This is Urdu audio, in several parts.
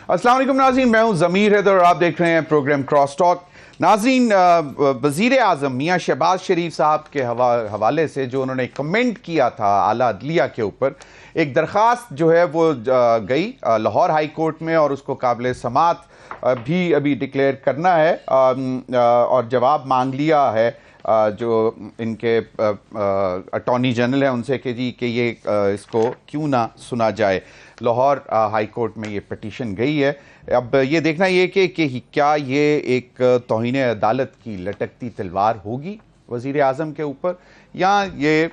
السلام علیکم ناظرین، میں ہوں ضمیر حیدر اور آپ دیکھ رہے ہیں پروگرام کراس ٹاک۔ ناظرین، وزیر اعظم میاں شہباز شریف صاحب کے حوالے سے جو انہوں نے کمنٹ کیا تھا اعلیٰ عدلیہ کے اوپر، ایک درخواست جو ہے وہ گئی لاہور ہائی کورٹ میں اور اس کو قابل سماعت بھی ابھی ڈکلیئر کرنا ہے اور جواب مانگ لیا ہے جو ان کے اٹارنی جنرل ہیں ان سے کہ جی کہ یہ اس کو کیوں نہ سنا جائے۔ لاہور ہائی کورٹ میں یہ پٹیشن گئی ہے۔ اب یہ دیکھنا یہ کہ کیا یہ ایک توہین عدالت کی لٹکتی تلوار ہوگی وزیر اعظم کے اوپر، یا یہ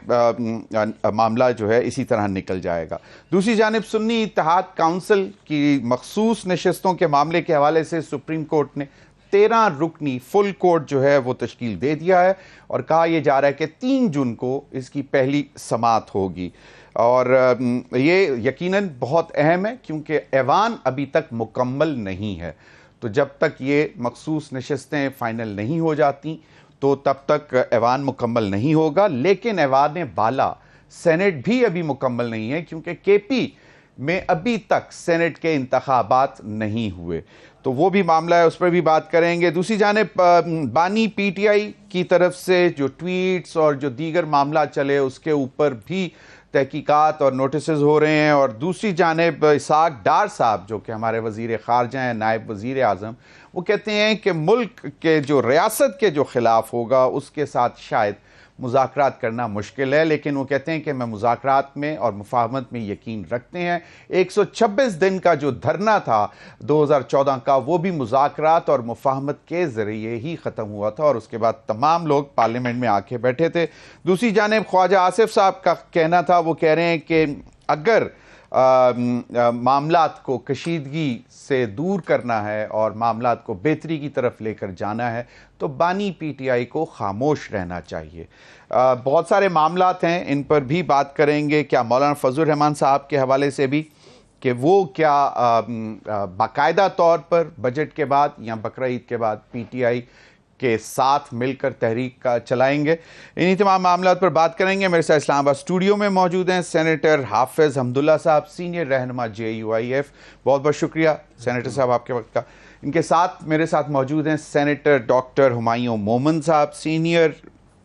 معاملہ جو ہے اسی طرح نکل جائے گا۔ دوسری جانب سنی اتحاد کونسل کی مخصوص نشستوں کے معاملے کے حوالے سے سپریم کورٹ نے 13 رکنی فل کورٹ جو ہے وہ تشکیل دے دیا ہے اور کہا یہ جا رہا ہے کہ 3 جون کو اس کی پہلی سماعت ہوگی، اور یہ یقیناً بہت اہم ہے کیونکہ ایوان ابھی تک مکمل نہیں ہے۔ تو جب تک یہ مخصوص نشستیں فائنل نہیں ہو جاتی تو تب تک ایوان مکمل نہیں ہوگا، لیکن ایوان بالا سینٹ بھی ابھی مکمل نہیں ہے کیونکہ کے پی میں ابھی تک سینٹ کے انتخابات نہیں ہوئے، تو وہ بھی معاملہ ہے، اس پر بھی بات کریں گے۔ دوسری جانب بانی پی ٹی آئی کی طرف سے جو ٹویٹس اور جو دیگر معاملہ چلے اس کے اوپر بھی تحقیقات اور نوٹسز ہو رہے ہیں، اور دوسری جانب اسحاق ڈار صاحب جو کہ ہمارے وزیر خارجہ ہیں، نائب وزیر اعظم، وہ کہتے ہیں کہ ملک کے جو ریاست کے جو خلاف ہوگا اس کے ساتھ شاید مذاکرات کرنا مشکل ہے، لیکن وہ کہتے ہیں کہ میں مذاکرات میں اور مفاہمت میں یقین رکھتے ہیں۔ 126 دن کا جو دھرنا تھا 2014 کا، وہ بھی مذاکرات اور مفاہمت کے ذریعے ہی ختم ہوا تھا اور اس کے بعد تمام لوگ پارلیمنٹ میں آ کے بیٹھے تھے۔ دوسری جانب خواجہ آصف صاحب کا کہنا تھا، وہ کہہ رہے ہیں کہ اگر معاملات کو کشیدگی سے دور کرنا ہے اور معاملات کو بہتری کی طرف لے کر جانا ہے تو بانی پی ٹی آئی کو خاموش رہنا چاہیے۔ بہت سارے معاملات ہیں، ان پر بھی بات کریں گے۔ کیا مولانا فضل الرحمان صاحب کے حوالے سے بھی کہ وہ کیا باقاعدہ طور پر بجٹ کے بعد یا بقرعید کے بعد پی ٹی آئی کے ساتھ مل کر تحریک کا چلائیں گے، انہی تمام معاملات پر بات کریں گے۔ میرے ساتھ اسلام آباد اسٹوڈیو میں موجود ہیں سینیٹر حافظ حمداللہ صاحب، سینئر رہنما جے یو آئی ایف، بہت بہت شکریہ سینیٹر صاحب آپ کے وقت کا۔ ان کے ساتھ میرے ساتھ موجود ہیں سینیٹر ڈاکٹر ہمایوں مومن صاحب، سینئر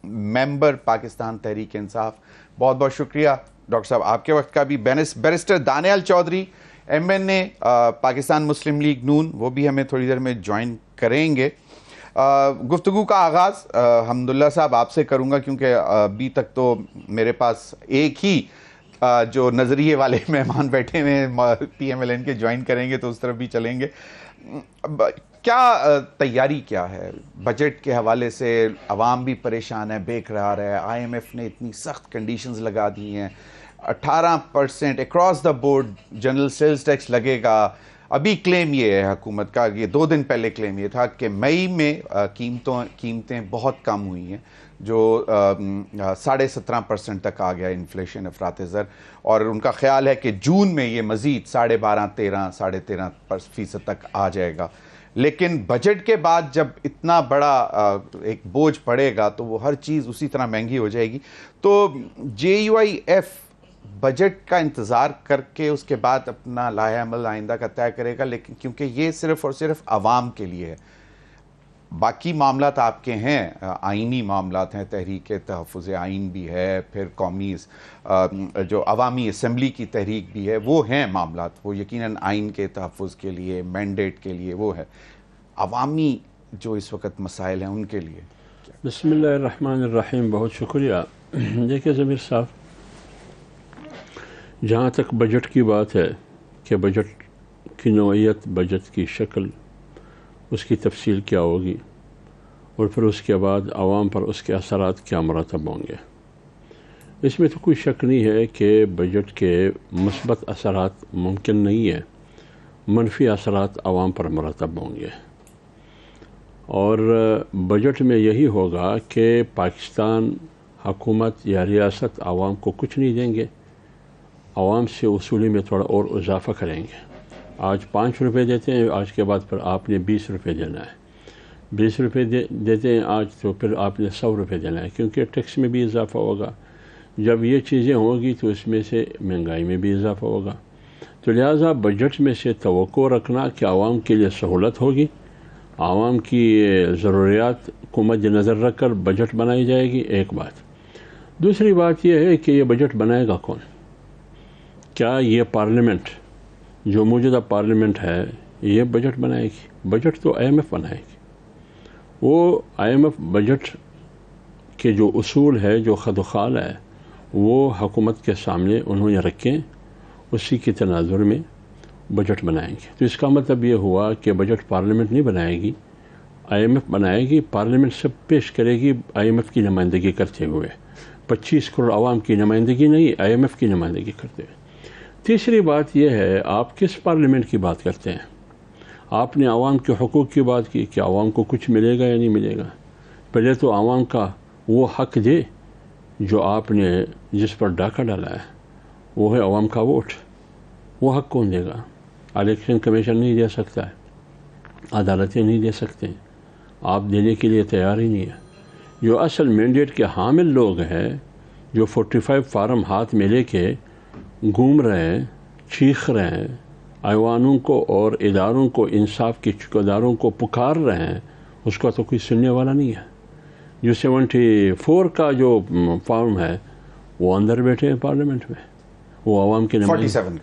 ممبر پاکستان تحریک انصاف، بہت بہت شکریہ ڈاکٹر صاحب آپ کے وقت کا بھی۔ Barrister Daniyal Chaudhry, M N A Pakistan Muslim League Noon, وہ بھی ہمیں تھوڑی دیر میں جوائن کریں گے۔ گفتگو کا آغاز حمداللہ صاحب آپ سے کروں گا کیونکہ ابھی تک تو میرے پاس ایک ہی جو نظریے والے مہمان بیٹھے ہوئے ہیں، پی ایم ایل این کے، جوائن کریں گے تو اس طرف بھی چلیں گے۔ کیا تیاری کیا ہے بجٹ کے حوالے سے؟ عوام بھی پریشان ہے، بے قرار ہے، آئی ایم ایف نے اتنی سخت کنڈیشنز لگا دی ہیں، 18% across the board general sales tax لگے گا۔ ابھی کلیم یہ ہے حکومت کا، یہ 2 دن پہلے کلیم یہ تھا کہ مئی میں قیمتیں بہت کم ہوئی ہیں، جو 17.5% تک آ گیا انفلیشن افراط زر، اور ان کا خیال ہے کہ جون میں یہ مزید 12.5-13.5% تک آ جائے گا۔ لیکن بجٹ کے بعد جب اتنا بڑا ایک بوجھ پڑے گا تو وہ ہر چیز اسی طرح مہنگی ہو جائے گی۔ تو جے یو آئی ایف بجٹ کا انتظار کر کے اس کے بعد اپنا لائحہ عمل آئندہ کا طے کرے گا، لیکن کیونکہ یہ صرف اور صرف عوام کے لیے ہے، باقی معاملات آپ کے ہیں، آئینی معاملات ہیں، تحریک تحفظ آئین بھی ہے، پھر قومی جو عوامی اسمبلی کی تحریک بھی ہے، وہ ہیں معاملات، وہ یقیناً آئین کے تحفظ کے لیے، مینڈیٹ کے لیے وہ ہے۔ عوامی جو اس وقت مسائل ہیں ان کے لیے بسم اللہ الرحمن الرحیم، بہت شکریہ۔ دیکھیے ضمیر صاحب، جہاں تک بجٹ کی بات ہے کہ بجٹ کی نوعیت، بجٹ کی شکل، اس کی تفصیل کیا ہوگی، اور پھر اس کے بعد عوام پر اس کے اثرات کیا مرتب ہوں گے، اس میں تو کوئی شک نہیں ہے کہ بجٹ کے مثبت اثرات ممکن نہیں ہے، منفی اثرات عوام پر مرتب ہوں گے، اور بجٹ میں یہی ہوگا کہ پاکستان حکومت یا ریاست عوام کو کچھ نہیں دیں گے، عوام سے وصولی میں تھوڑا اور اضافہ کریں گے۔ آج 5 روپے دیتے ہیں، آج کے بعد پھر آپ نے 20 روپے دینا ہے، 20 روپے دیتے ہیں آج تو پھر آپ نے 100 روپے دینا ہے، کیونکہ ٹیکس میں بھی اضافہ ہوگا۔ جب یہ چیزیں ہوں گی تو اس میں سے مہنگائی میں بھی اضافہ ہوگا، تو تو لہٰذا بجٹ میں سے توقع رکھنا کہ عوام کے لیے سہولت ہوگی، عوام کی ضروریات کو مد نظر رکھ کر بجٹ بنائی جائے گی، ایک بات۔ دوسری بات یہ ہے کہ یہ بجٹ بنائے گا کون؟ کیا یہ پارلیمنٹ جو موجودہ پارلیمنٹ ہے یہ بجٹ بنائے گی؟ بجٹ تو IMF بنائے گی۔ وہ IMF بجٹ کے جو اصول ہے، جو خد و خال ہے، وہ حکومت کے سامنے انہوں نے رکھیں، اسی کے تناظر میں بجٹ بنائیں گے۔ تو اس کا مطلب یہ ہوا کہ بجٹ پارلیمنٹ نہیں بنائے گی، IMF بنائے گی، پارلیمنٹ سب پیش کرے گی IMF کی نمائندگی کرتے ہوئے، 25 کروڑ عوام کی نمائندگی نہیں، IMF کی نمائندگی کرتے ہوئے۔ تیسری بات یہ ہے، آپ کس پارلیمنٹ کی بات کرتے ہیں؟ آپ نے عوام کے حقوق کی بات کی کہ عوام کو کچھ ملے گا یا نہیں ملے گا؟ پہلے تو عوام کا وہ حق دے جو آپ نے جس پر ڈاکہ ڈالا ہے، وہ ہے عوام کا ووٹ۔ وہ حق کون دے گا؟ الیکشن کمیشن نہیں دے سکتا ہے، عدالتیں نہیں دے سکتے، آپ دینے کے لیے تیار ہی نہیں ہے۔ جو اصل مینڈیٹ کے حامل لوگ ہیں، جو 45 فارم ہاتھ میں لے کے گھوم رہے ہیں، چیخ رہے ہیں، ایوانوں کو اور اداروں کو، انصاف کے ٹھیکیداروں کو پکار رہے ہیں، اس کا تو کوئی سننے والا نہیں ہے۔ جو 74 کا جو فارم ہے وہ اندر بیٹھے ہیں پارلیمنٹ میں، وہ عوام کے نمائندے 47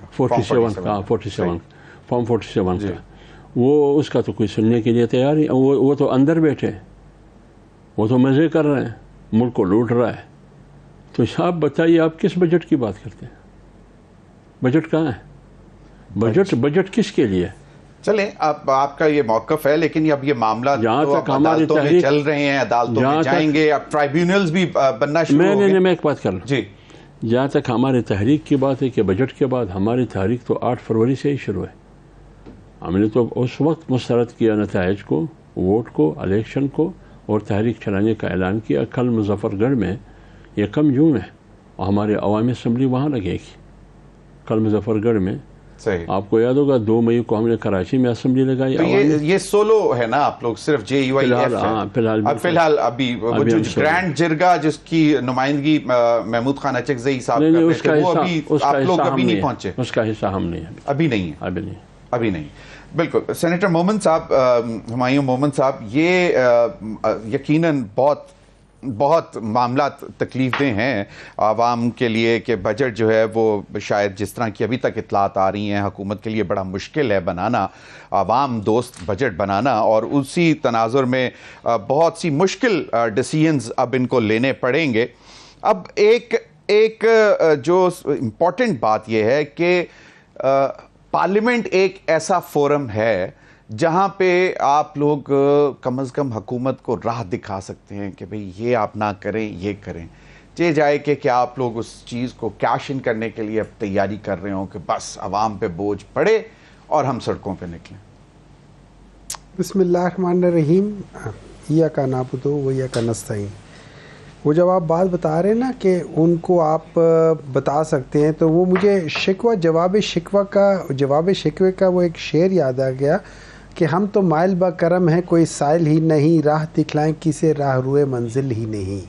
کا فارم 47 کا، وہ اس کا تو کوئی سننے کے لیے تیار ہی، وہ تو اندر بیٹھے ہیں، وہ تو مزے کر رہے ہیں، ملک کو لوٹ رہا ہے۔ تو آپ بتائیے، آپ کس بجٹ کی بات کرتے ہیں؟ بجٹ کہاں ہے؟ بجٹ کس کے لیے؟ چلیں، اب آپ کا یہ موقف ہے، لیکن اب یہ معاملہ عدالتوں میں چل رہے ہیں، عدالتوں میں جائیں گے، اب ٹرائیبیونلز بھی بننا شروع ہو گئے۔ میں ایک بات کر لوں، جی، جہاں تک ہماری تحریک کی بات ہے کہ بجٹ کے بعد ہماری تحریک تو 8 فروری سے ہی شروع ہے۔ ہم نے تو اس وقت مسترد کیا نتائج کو، ووٹ کو، الیکشن کو، اور تحریک چلانے کا اعلان کیا۔ کل مظفر گڑھ میں 1 جون ہے اور ہماری عوامی اسمبلی وہاں لگے گی، کل مظفر گڑھ میں۔ صحیح، آپ کو یاد ہوگا 2 مئی کو ہم نے کراچی میں اسمبلی لگائی۔ تو یہ سولو ہے نا، آپ لوگ صرف JUIF فی الحال ابھی وہ جو گرینڈ جرگا جس کی نمائندگی محمود خان اچکزئی صاحب کر رہے تھے، وہ ابھی آپ لوگ ابھی نہیں پہنچے، اس کا حصہ ہم نہیں، ابھی نہیں ہے، ابھی نہیں۔ بالکل، سینیٹر مومن صاحب، ہمایوں مومن صاحب، یہ یقیناً بہت معاملات تکلیف دہ ہیں عوام کے لیے کہ بجٹ جو ہے وہ شاید جس طرح کی ابھی تک اطلاعات آ رہی ہیں، حکومت کے لیے بڑا مشکل ہے بنانا، عوام دوست بجٹ بنانا، اور اسی تناظر میں بہت سی مشکل ڈیسیژنز اب ان کو لینے پڑیں گے۔ اب ایک جو امپورٹنٹ بات یہ ہے کہ پارلیمنٹ ایک ایسا فورم ہے جہاں پہ آپ لوگ کم از کم حکومت کو راہ دکھا سکتے ہیں کہ بھئی یہ آپ نہ کریں، یہ کریں۔ یہ جائے کہ کیا آپ لوگ اس چیز کو کیش ان کرنے کے لیے اب تیاری کر رہے ہوں کہ بس عوام پہ بوجھ پڑے اور ہم سڑکوں پہ نکلیں؟ بسم اللہ الرحمن الرحیم، ایاک نعبد و ایاک نستعین۔ وہ جب آپ بات بتا رہے ہیں نا کہ ان کو آپ بتا سکتے ہیں، تو وہ مجھے جواب شکوے کا وہ ایک شعر یاد آ گیا کہ ہم تو مائل با کرم ہیں، کوئی سائل ہی نہیں، راہ دکھلائیں کسے راہ روئے منزل ہی نہیں،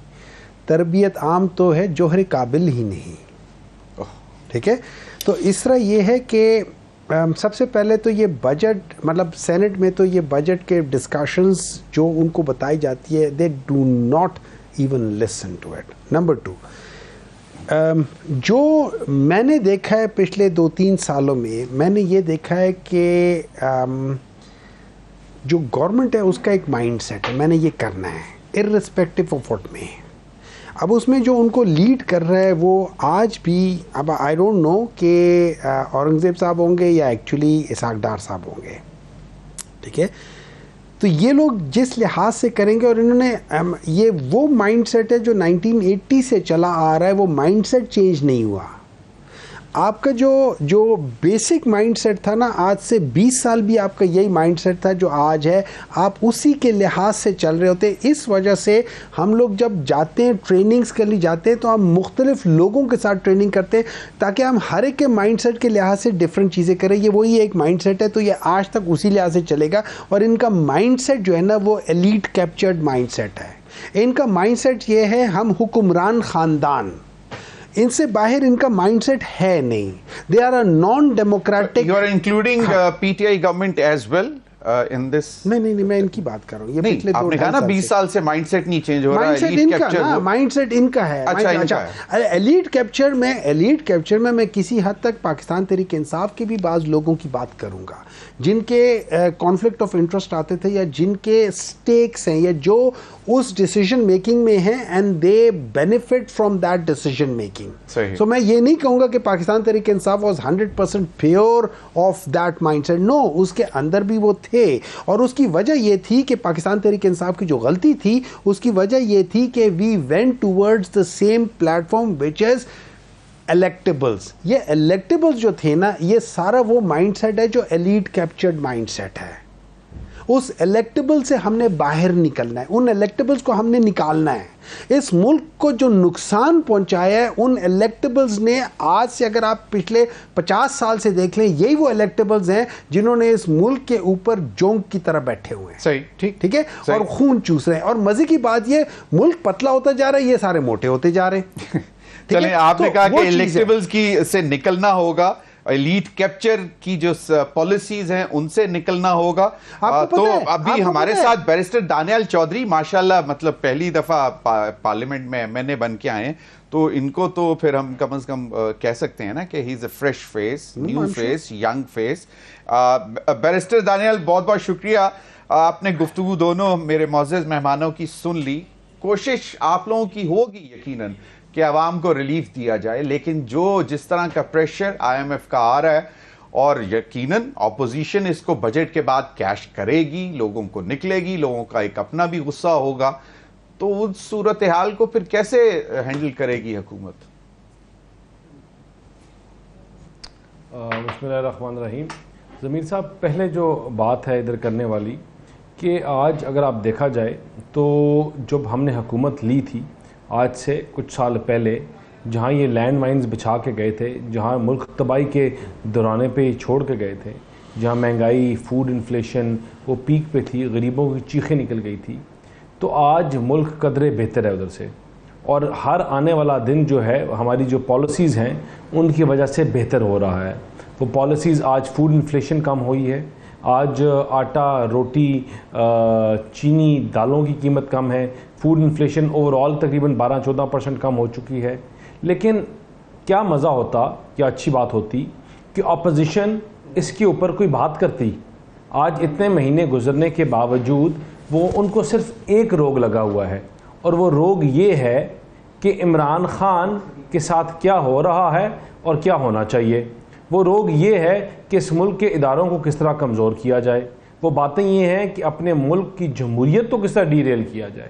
تربیت عام تو ہے جوہر قابل ہی نہیں۔ ٹھیک ہے، تو اس طرح یہ ہے کہ سب سے پہلے تو یہ بجٹ، مطلب سینٹ میں تو یہ بجٹ کے ڈسکشنز جو ان کو بتائی جاتی ہے، they do not even listen to it. Number 2، جو میں نے دیکھا ہے پچھلے 2-3 سالوں میں، میں نے یہ دیکھا ہے کہ جو گورنمنٹ ہے اس کا ایک مائنڈ سیٹ ہے، میں نے یہ کرنا ہے ارسپیکٹو آف واٹ میں۔ اب اس میں جو ان کو لیڈ کر رہا ہے وہ آج بھی، اب آئی ڈونٹ نو کہ اورنگزیب صاحب ہوں گے یا ایکچولی اسحاق ڈار صاحب ہوں گے، ٹھیک ہے۔ تو یہ لوگ جس لحاظ سے کریں گے، اور انہوں نے یہ وہ مائنڈ سیٹ ہے جو 1980 سے چلا آ رہا ہے، وہ مائنڈ سیٹ چینج نہیں ہوا۔ آپ کا جو بیسک مائنڈ سیٹ تھا نا، آج سے 20 سال بھی آپ کا یہی مائنڈ سیٹ تھا جو آج ہے، آپ اسی کے لحاظ سے چل رہے ہوتے۔ اس وجہ سے ہم لوگ جب جاتے ہیں، ٹریننگز کے لیے جاتے ہیں، تو ہم مختلف لوگوں کے ساتھ ٹریننگ کرتے ہیں تاکہ ہم ہر ایک کے مائنڈ سیٹ کے لحاظ سے ڈفرینٹ چیزیں کریں۔ یہ وہی ایک مائنڈ سیٹ ہے، تو یہ آج تک اسی لحاظ سے چلے گا۔ اور ان کا مائنڈ سیٹ جو ہے نا، وہ ایلیٹ کیپچرڈ مائنڈ سیٹ ہے۔ ان کا مائنڈ سیٹ یہ ہے، ہم حکمران خاندان، ان سے باہر ان کا مائنڈ سیٹ ہے نہیں. They are a non democratic. You are including P T I government as well in this. نہیں میں ان کی بات کر رہا ہوں. یہ پچھلے آپ نے کہا نا 20 سال سے مائنڈ سیٹ نہیں چینج ہو رہا ہے. مائنڈ سیٹ ان کا ہے. اچھا ایلیٹ کیپچر میں کسی حد تک پاکستان تحریک انصاف کے بھی بعض لوگوں کی بات کروں گا جن کے کانفلکٹ آف انٹرسٹ آتے تھے یا جن کے سٹیکس ہیں یا جو اس ڈیسیجن میکنگ میں ہیں and they benefit from that decision making. So میں یہ نہیں کہوں گا کہ Pakistan Tehreek Insaf was 100% pure of that mindset. No, اس کے اندر بھی وہ تھے اور اس کی وجہ یہ تھی کہ پاکستان تحریک انصاف کی جو غلطی تھی اس کی وجہ یہ تھی کہ we went towards the same platform which is electables. یہ الیکٹیبلز جو تھے نا, یہ سارا وہ مائنڈ سیٹ ہے جو ایلیٹ کیپچرڈ مائنڈ سیٹ ہے. اس الیکٹیبل سے ہم نے باہر نکلنا ہے, ان الیکٹیبلز کو ہم نے نکالنا ہے. اس ملک کو جو نقصان پہنچایا ہے ان الیکٹیبلز نے, آج سے اگر آپ پچھلے 50 سال سے دیکھ لیں, یہی وہ الیکٹیبلز ہیں جنہوں نے اس ملک کے اوپر جونک کی طرح بیٹھے ہوئے ہیں. صحیح, ٹھیک ہے, اور خون چوس رہے ہیں. اور مزے کی بات یہ, ملک پتلا ہوتا جا رہا ہے, یہ سارے موٹے ہوتے جا رہے ہیں. چلیں, آپ نے کہا کہ الیکٹیبلز کی سے نکلنا ہوگا, ایلیٹ کیپچر کی جو پالیسیز ہیں ان سے نکلنا ہوگا. تو ابھی ہمارے ساتھ بیرسٹر دانیال چودھری ماشاءاللہ, مطلب پہلی دفعہ پارلیمنٹ میں ایم این اے بن کے آئے ہیں, تو ان کو تو پھر ہم کم از کم کہہ سکتے ہیں نا کہ he is a fresh face, new face, young face. Barrister Daniyal, بہت بہت شکریہ. آپ نے گفتگو دونوں میرے معزز مہمانوں کی سن لی. کوشش آپ لوگوں کی ہوگی یقیناً کہ عوام کو ریلیف دیا جائے, لیکن جس طرح کا پریشر آئی ایم ایف کا آ رہا ہے, اور یقیناً اپوزیشن اس کو بجٹ کے بعد کیش کرے گی, لوگوں کو نکلے گی, لوگوں کا ایک اپنا بھی غصہ ہوگا, تو اس صورتحال کو پھر کیسے ہینڈل کرے گی حکومت؟ بسم اللہ الرحمن الرحیم. ضمیر صاحب, پہلے جو بات ہے ادھر کرنے والی کہ آج اگر آپ دیکھا جائے تو جب ہم نے حکومت لی تھی آج سے کچھ سال پہلے, جہاں یہ لینڈ مائنز بچھا کے گئے تھے, جہاں ملک تباہی کے دورانے پہ چھوڑ کے گئے تھے, جہاں مہنگائی, فوڈ انفلیشن وہ پیک پہ تھی, غریبوں کی چیخیں نکل گئی تھی, تو آج ملک قدرے بہتر ہے ادھر سے. اور ہر آنے والا دن جو ہے ہماری جو پالیسیز ہیں ان کی وجہ سے بہتر ہو رہا ہے. وہ پالیسیز, آج فوڈ انفلیشن کم ہوئی ہے, آج آٹا, روٹی, چینی, دالوں کی قیمت کم ہے, فوڈ انفلیشن اوور آل تقریباً 12-14% کم ہو چکی ہے. لیکن کیا مزہ ہوتا, کیا اچھی بات ہوتی کہ اپوزیشن اس کے اوپر کوئی بات کرتی. آج اتنے مہینے گزرنے کے باوجود وہ ان کو صرف ایک روگ لگا ہوا ہے, اور وہ روگ یہ ہے کہ عمران خان کے ساتھ کیا ہو رہا ہے اور کیا ہونا چاہیے. وہ روگ یہ ہے کہ اس ملک کے اداروں کو کس طرح کمزور کیا جائے. وہ باتیں یہ ہیں کہ اپنے ملک کی جمہوریت کو کس طرح ڈی ریل کیا جائے.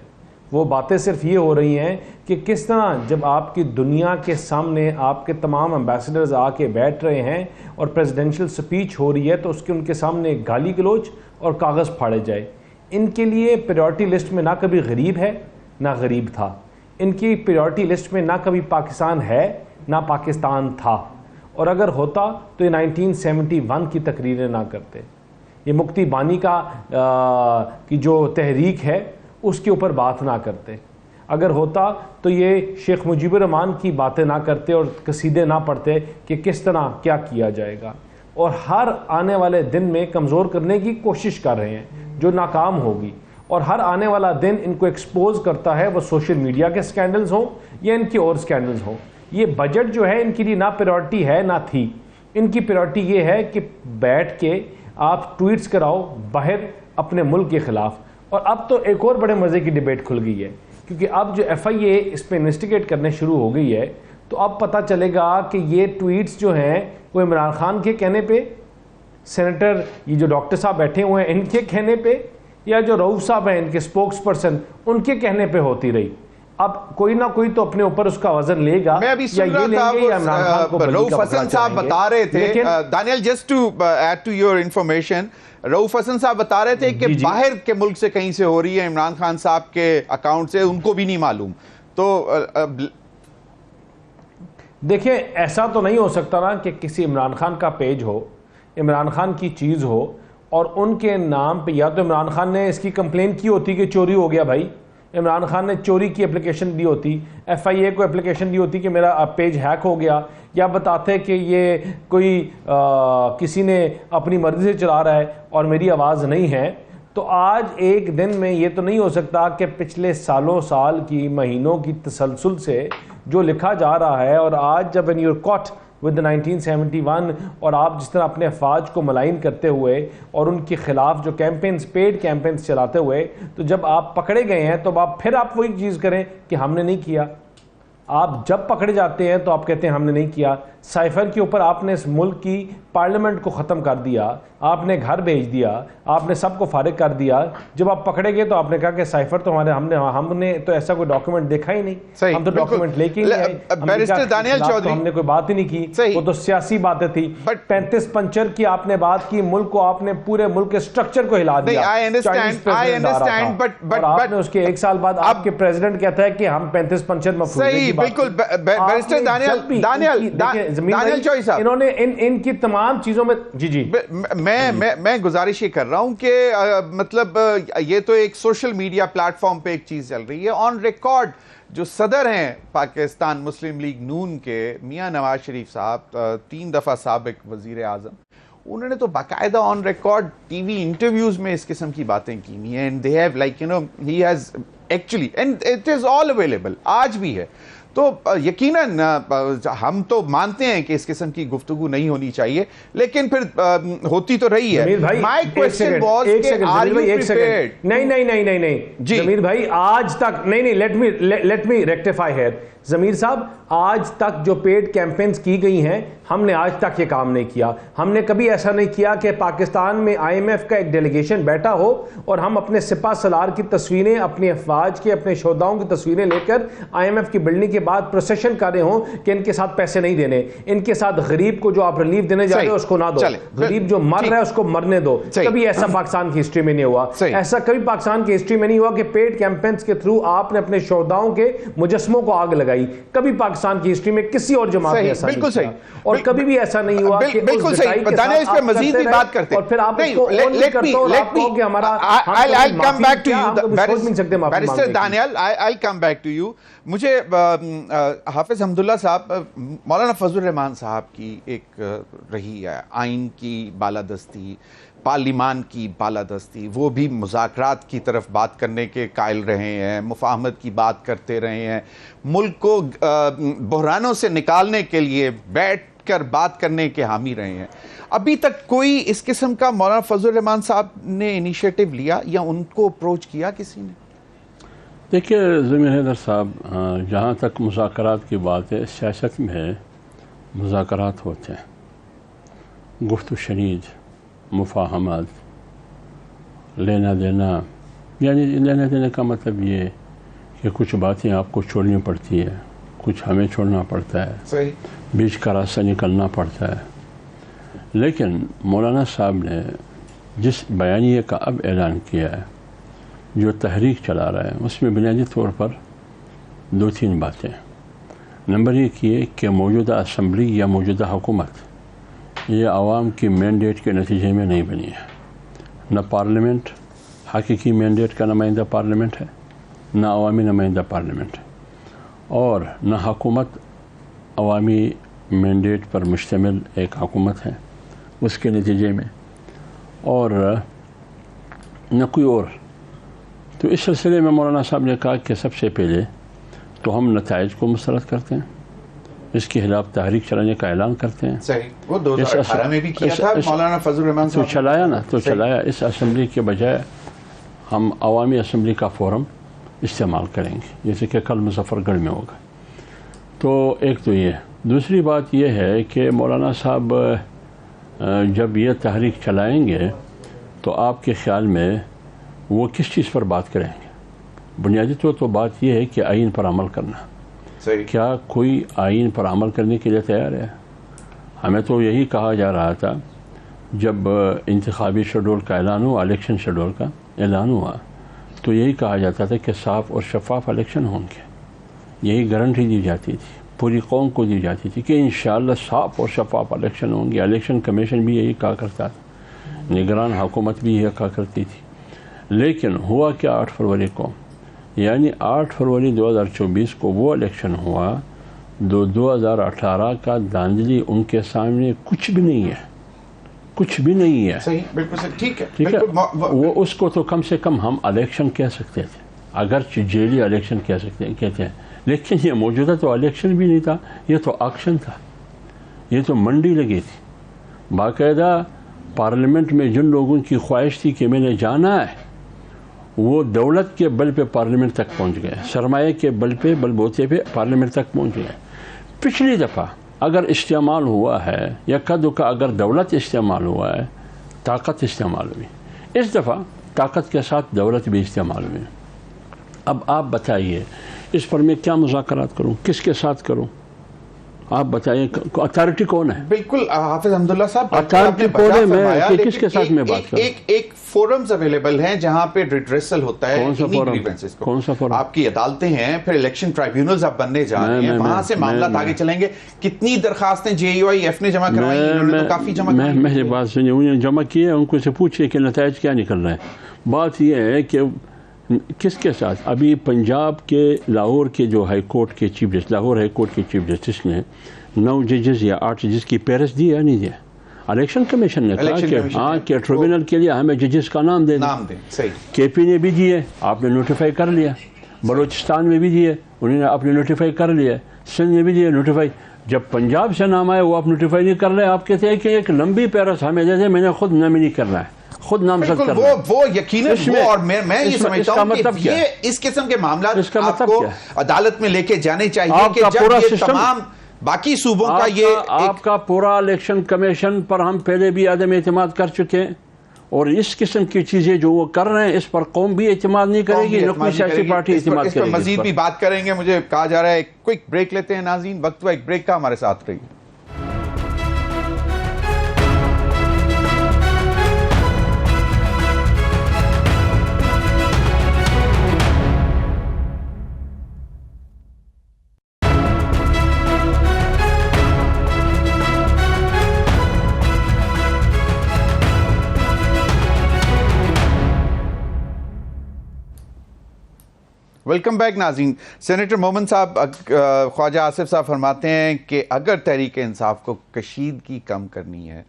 وہ باتیں صرف یہ ہو رہی ہیں کہ کس طرح جب آپ کی دنیا کے سامنے آپ کے تمام امبیسڈرز آ کے بیٹھ رہے ہیں اور پریزیڈنشل سپیچ ہو رہی ہے تو اس کے ان کے سامنے گالی گلوچ اور کاغذ پھاڑے جائے. ان کے لیے پریورٹی لسٹ میں نہ کبھی غریب ہے نہ غریب تھا. ان کی پریورٹی لسٹ میں نہ کبھی پاکستان ہے نہ پاکستان تھا, اور اگر ہوتا تو یہ 1971 کی تقریریں نہ کرتے. یہ مکتی بانی کی جو تحریک ہے اس کے اوپر بات نہ کرتے. اگر ہوتا تو یہ شیخ مجیب الرحمان کی باتیں نہ کرتے اور قصیدے نہ پڑھتے کہ کس طرح کیا کیا جائے گا. اور ہر آنے والے دن میں کمزور کرنے کی کوشش کر رہے ہیں جو ناکام ہوگی. اور ہر آنے والا دن ان کو ایکسپوز کرتا ہے, وہ سوشل میڈیا کے سکینڈلز ہوں یا ان کی اور سکینڈلز ہوں. یہ بجٹ جو ہے ان کے لیے نہ پریورٹی ہے نہ تھی. ان کی پریورٹی یہ ہے کہ بیٹھ کے آپ ٹویٹس کراؤ باہر اپنے ملک کے خلاف. اور اب تو ایک اور بڑے مزے کی ڈیبیٹ کھل گئی ہے, کیونکہ اب جو ایف آئی اے اس پہ انویسٹیگیٹ کرنے شروع ہو گئی ہے, تو اب پتہ چلے گا کہ یہ ٹویٹس جو ہیں وہ عمران خان کے کہنے پہ, سینیٹر یہ جو ڈاکٹر صاحب بیٹھے ہوئے ہیں ان کے کہنے پہ, یا جو رؤوف صاحب ہیں ان کے اسپوکس پرسن ان کے کہنے پہ ہوتی رہی. اب کوئی نہ کوئی تو اپنے اوپر اس کا وزن لے گا. میں ابھی سن رہا تھا رؤوف حسن صاحب بتا رہے تھے, Daniyal just to add to your information, Rauf Hasan صاحب بتا رہے تھے کہ باہر کے ملک سے کہیں سے ہو رہی ہے, عمران خان صاحب کے اکاؤنٹ سے, ان کو بھی نہیں معلوم. تو دیکھیں ایسا تو نہیں ہو سکتا نا کہ کسی عمران خان کا پیج ہو, عمران خان کی چیز ہو, اور ان کے نام پہ یا تو عمران خان نے اس کی کمپلین کی ہوتی کہ چوری ہو گیا بھائی, عمران خان نے چوری کی اپلیکیشن دی ہوتی, FIA کو اپلیکیشن دی ہوتی کہ میرا پیج ہیک ہو گیا, یا بتاتے کہ یہ کوئی کسی نے اپنی مرضی سے چلا رہا ہے اور میری آواز نہیں ہے, تو آج ایک دن میں یہ تو نہیں ہو سکتا کہ پچھلے سال کی مہینوں کی تسلسل سے جو لکھا جا رہا ہے, اور آج جب when you're caught with the 1971 اور آپ جس طرح اپنے افواج کو ملائن کرتے ہوئے اور ان کے خلاف جو کیمپینز, پیڈ کیمپینز چلاتے ہوئے, تو جب آپ پکڑے گئے ہیں تو آپ پھر آپ وہی چیز کریں کہ ہم نے نہیں کیا. آپ جب پکڑے جاتے ہیں تو آپ کہتے ہیں ہم نے نہیں کیا. سائفر کے اوپر آپ نے اس ملک کی پارلیمنٹ کو ختم کر دیا, آپ نے گھر بھیج دیا, آپ نے سب کو فارغ کر دیا. جب آپ پکڑے گئے تو آپ نے کہا کہ سائفر تو ہم نے تو ایسا کوئی ڈاکیومنٹ دیکھا ہی نہیں, ہم تو ڈاکیومنٹ لے کے ہی بیرسٹر دانیال چودھری, ہم نے کوئی بات ہی نہیں کی, وہ تو سیاسی باتیں تھی. 35 پنچر کی آپ نے بات کی, ملک کو آپ نے پورے ملک کے سٹرکچر کو ہلا دیا. اور آپ نے اس کے 1 سال بعد آپ کے پریزیڈنٹ کہتا ہے کہ ہم 35 پنچر مفروضے کی بات. بالکل بیرسٹر دانیال چوئی صاحب, انہوں نے ان کی تمام چیزوں میں جی میں گزارش یہ کر رہا ہوں کہ مطلب یہ تو ایک سوشل میڈیا پلیٹ فارم پہ ایک چیز چل رہی ہے. آن ریکارڈ جو صدر ہیں پاکستان مسلم لیگ نون کے میاں نواز شریف صاحب, 3 دفعہ سابق وزیر اعظم, انہوں نے تو باقاعدہ on record T V interviews میں اس قسم کی باتیں کی ہوئی ہیں. And they have like he has actually, and it is all available, آج بھی ہے. تو یقیناً ہم تو مانتے ہیں کہ اس قسم کی گفتگو نہیں ہونی چاہیے, لیکن پھر ہوتی تو رہی ہے. مائی کوسچن واز کہ آر یو پریپیئرڈ. نہیں ضمیر بھائی, آج تک نہیں, لیٹ می ریکٹیفائی ہیئر. ضمیر صاحب, آج تک جو پیڈ کیمپینز کی گئی ہیں, ہم نے آج تک یہ کام نہیں کیا. ہم نے کبھی ایسا نہیں کیا کہ پاکستان میں IMF کا ایک ڈیلیگیشن بیٹھا ہو اور ہم اپنے سپہ سالار کی تصویریں, اپنے افواج کے, اپنے شہداؤں کی تصویریں لے کر IMF کی بلڈنگ کے بعد پروسیشن کر رہے ہوں کہ ان کے ساتھ پیسے نہیں دینے, ان کے ساتھ غریب کو جو آپ ریلیف دینے جا رہے ہو اس کو نہ دو, غریب جو مر رہا ہے اس کو مرنے دو. کبھی ایسا پاکستان کی ہسٹری میں نہیں ہوا. ایسا کبھی پاکستان کی ہسٹری میں نہیں ہوا کہ پیڈ کیمپینز کے تھرو آپ نے اپنے شہداؤں کے مجسموں کو آگ لگائی. کبھی پاکستان کی ہسٹری میں کسی اور جماعت نے ایسا نہیں کیا, اور کبھی بھی ایسا نہیں ہوا کہ بالکل صحیح. دانیال اس پہ مزید بھی بات کرتے ہیں, اور پھر آپ اس کو اون کرتے ہو, آپ کہو کہ ہمارا I'll come back to you. Barrister Daniyal, I'll come back to you. مجھے حافظ حمداللہ صاحب, مولانا فضل الرحمان صاحب کی ایک رہی ہے آئین کی بالادستی, پارلیمان کی بالادستی, وہ بھی مذاکرات کی طرف بات کرنے کے قائل رہے ہیں, مفاہمت کی بات کرتے رہے ہیں, ملک کو بحرانوں سے نکالنے کے لیے بیٹھ کر بات کرنے کے حامی رہے ہیں. ابھی تک کوئی اس قسم کا مولانا فضل الرحمان صاحب نے انیشیٹو لیا یا ان کو اپروچ کیا کسی نے؟ دیکھیے ضمیر حیدر صاحب, جہاں تک مذاکرات کی بات ہے, سیاست میں مذاکرات ہوتے ہیں, گفت و شنید, مفاہمات, لینا دینا. یعنی لینا دینے کا مطلب یہ کہ کچھ باتیں آپ کو چھوڑنی پڑتی ہے, کچھ ہمیں چھوڑنا پڑتا ہے, صحیح, بیچ کا راستہ نکلنا پڑتا ہے. لیکن مولانا صاحب نے جس بیانیے کا اب اعلان کیا ہے, جو تحریک چلا رہا ہے, اس میں بنیادی طور پر 2-3 باتیں. نمبر 1 یہ کہ موجودہ اسمبلی یا موجودہ حکومت یہ عوام کی مینڈیٹ کے نتیجے میں نہیں بنی ہے. نہ پارلیمنٹ حقیقی مینڈیٹ کا نمائندہ پارلیمنٹ ہے, نہ عوامی نمائندہ پارلیمنٹ ہے, اور نہ حکومت عوامی مینڈیٹ پر مشتمل ایک حکومت ہے اس کے نتیجے میں, اور نہ کوئی اور. تو اس سلسلے میں مولانا صاحب نے کہا کہ سب سے پہلے تو ہم نتائج کو مسترد کرتے ہیں, اس کے خلاف تحریک چلانے کا اعلان کرتے ہیں. صحیح, وہ 2018 میں بھی کیا تھا مولانا فضل الرحمان صاحب. تو چلایا نا, تو چلایا. اس اسمبلی کے بجائے ہم عوامی اسمبلی کا فورم استعمال کریں گے, جیسے کہ کل مظفر گڑھ میں ہوگا. تو ایک تو یہ. دوسری بات یہ ہے کہ مولانا صاحب جب یہ تحریک چلائیں گے تو آپ کے خیال میں وہ کس چیز پر بات کریں گے؟ بنیادی طور تو بات یہ ہے کہ آئین پر عمل کرنا. کیا کوئی آئین پر عمل کرنے کے لیے تیار ہے؟ ہمیں تو یہی کہا جا رہا تھا جب انتخابی شیڈول کا اعلان ہوا, الیکشن شیڈول کا اعلان ہوا, تو یہی کہا جاتا تھا کہ صاف اور شفاف الیکشن ہوں گے. یہی گارنٹی دی جاتی تھی, پوری قوم کو دی جاتی تھی کہ انشاءاللہ صاف اور شفاف الیکشن ہوں گے. الیکشن کمیشن بھی یہی کہا کرتا تھا, نگران حکومت بھی یہ کہا کرتی تھی. لیکن ہوا کیا 8 فروری کو, یعنی 8 فروری 2024 کو وہ الیکشن ہوا 2018 کا دھاندلی ان کے سامنے کچھ بھی نہیں ہے، کچھ بھی نہیں ہے. صحیح، بالکل صحیح، ٹھیک ہے، ٹھیک ہے، بالکل وہ اس کو تو کم سے کم ہم الیکشن کہہ سکتے تھے، اگرچہ جیلی الیکشن کہتے ہیں، لیکن یہ موجودہ تو الیکشن بھی نہیں تھا، یہ تو آکشن تھا، یہ تو منڈی لگی تھی. باقاعدہ پارلیمنٹ میں جن لوگوں کی خواہش تھی کہ میں نے جانا ہے وہ دولت کے بل پہ پارلیمنٹ تک پہنچ گئے، سرمایہ کے بل پہ، بل بوتے پہ پارلیمنٹ تک پہنچ گئے. پچھلی دفعہ اگر استعمال ہوا ہے یا کدو کا اگر دولت استعمال ہوا ہے، طاقت استعمال ہوئی. اس دفعہ طاقت کے ساتھ دولت بھی استعمال ہوئی. اب آپ بتائیے اس پر میں کیا مذاکرات کروں، کس کے ساتھ کروں؟ آپ بتائیے اتھارٹی کون ہے؟ بالکل حافظ حمداللہ صاحب، اتھارٹی کون ہے؟ میں کس کے ساتھ میں بات کروں؟ ایک فورمز اویلیبل ہیں جہاں پہ ریڈریسل ہوتا ہے. کون سا فورم؟ کون سا فورم؟ آپ کی عدالتیں ہیں، پھر الیکشن ٹرائیبیونلز آپ بننے جا رہے ہیں، وہاں سے معاملات آگے چلیں گے. کتنی درخواستیں JUIF نے جمع کرائی؟ انہوں نے تو کافی جمع کی. میری بات سنیے، انہوں نے جمع کیے، ان کو سے پوچھئے کہ نتائج کیا نکل رہے ہیں. بات یہ ہے کہ کس کے ساتھ ابھی پنجاب کے لاہور کے جو ہائی کورٹ کے chief justice, Lahore high court کے چیف جسٹس نے 9 ججز یا 8 ججز کی فہرست دی یا نہیں دیا؟ الیکشن کمیشن نے کہا کہ ہاں کہ ٹریبونل کے لیے ہمیں ججز کا نام دے دیں. صحیح. KP نے بھی دیے، آپ نے نوٹیفائی کر لیا. بلوچستان میں بھی دیے، انہوں نے آپ نے نوٹیفائی کر لیا. سندھ میں بھی دیے نوٹیفائی. جب پنجاب سے نام آئے وہ آپ نوٹیفائی نہیں کر رہے. آپ کہتے ہیں کہ ایک لمبی فہرست ہمیں دے دیں، میں نے خود نامزد کرنا ہے، خود نامزد کرنا ہے. وہ یقیناً اور میں یہ سمجھتا ہوں کہ یہ اس قسم کے معاملات آپ کو عدالت میں لے کے جانے چاہیے کہ جب یہ تمام باقی صوبوں کا یہ آپ کا پورا الیکشن کمیشن پر ہم پہلے بھی عدم اعتماد کر چکے ہیں، اور اس قسم کی چیزیں جو وہ کر رہے ہیں اس پر قوم بھی اعتماد نہیں کرے گی، نہ کوئی سیاسی پارٹی اعتماد کرے گی. مزید بھی بات کریں گے. مجھے کہا جا رہا ہے ایک کوئک بریک لیتے ہیں ناظرین. وقت ہوا ایک بریک کا، ہمارے ساتھ رہیے. ویلکم بیک ناظرین. سینیٹر مومن صاحب، خواجہ آصف صاحب فرماتے ہیں کہ اگر تحریک انصاف کو کشیدگی کم کرنی ہے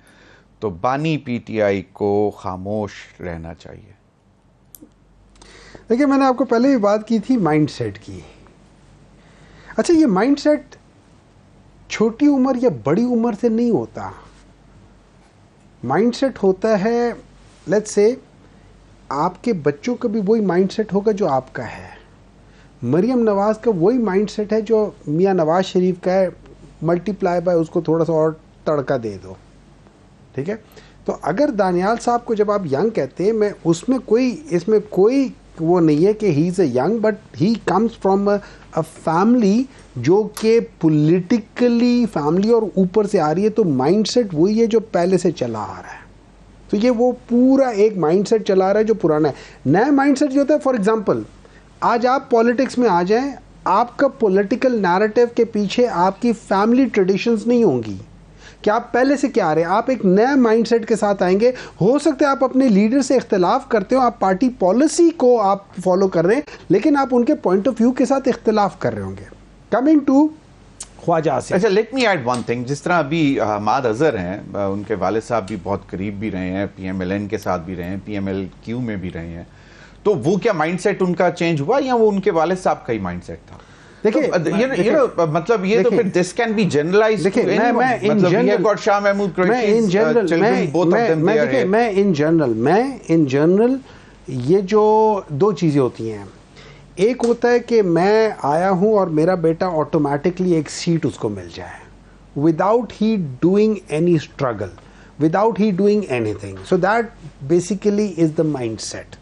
تو بانی PTI کو خاموش رہنا چاہیے. دیکھیں، میں نے آپ کو پہلے بھی بات کی تھی مائنڈ سیٹ کی. اچھا، یہ مائنڈ سیٹ چھوٹی عمر یا بڑی عمر سے نہیں ہوتا. مائنڈ سیٹ ہوتا ہے، لیٹس سے آپ کے بچوں کا بھی وہی مائنڈ سیٹ ہوگا جو آپ کا ہے. مریم نواز کا وہی مائنڈ سیٹ ہے جو میاں نواز شریف کا ہے. ملٹی پلائی بائی اس کو تھوڑا سا اور تڑکا دے دو. ٹھیک ہے. تو اگر دانیال صاحب کو جب آپ ینگ کہتے ہیں، میں اس میں کوئی وہ نہیں ہے کہ he is a young, but he comes from a family جو کہ پولیٹیکلی فیملی اور اوپر سے آ رہی ہے. تو مائنڈ سیٹ وہی ہے جو پہلے سے چلا آ رہا ہے. تو یہ وہ پورا ایک مائنڈ سیٹ چلا رہا ہے جو پرانا ہے. نیا مائنڈ سیٹ جو ہوتا ہے، فار ایگزامپل آج آپ پالیٹکس میں آ جائیں، آپ کا پولیٹیکل نیریٹو کے پیچھے آپ کی فیملی ٹریڈیشنز نہیں ہوں گی کہ آپ پہلے سے کیا آ رہے ہیں. آپ ایک نیا مائنڈ سیٹ کے ساتھ آئیں گے. ہو سکتا ہے آپ اپنے لیڈر سے اختلاف کرتے ہو، آپ پارٹی پالیسی کو آپ فالو کر رہے ہیں، لیکن آپ ان کے پوائنٹ آف ویو کے ساتھ اختلاف کر رہے ہوں گے. Coming to Khawaja Asif. اچھا، let me add one thing. جس طرح ابھی حماد اظہر ہیں، ان کے والد صاحب بھی بہت قریب بھی رہے ہیں، PMLN کے ساتھ بھی رہے ہیں، PMLQ میں بھی رہے ہیں. تو وہ کیا مائنڈ سیٹ ان کا چینج ہوا یا وہ ان کے والد صاحب کا ہی مائنڈ سیٹ تھا؟ دیکھیں، مطلب یہ تو پھر دس کین بی جنرلائزڈ. میں ان جنرل یہ جو دو چیزیں ہوتی ہیں، ایک ہوتا ہے کہ میں آیا ہوں اور میرا بیٹا آٹومیٹکلی ایک سیٹ اس کو مل جائے وداؤٹ ہی ڈوئنگ اینی اسٹرگل، وداؤٹ ہی doing anything. So that basically is the mindset.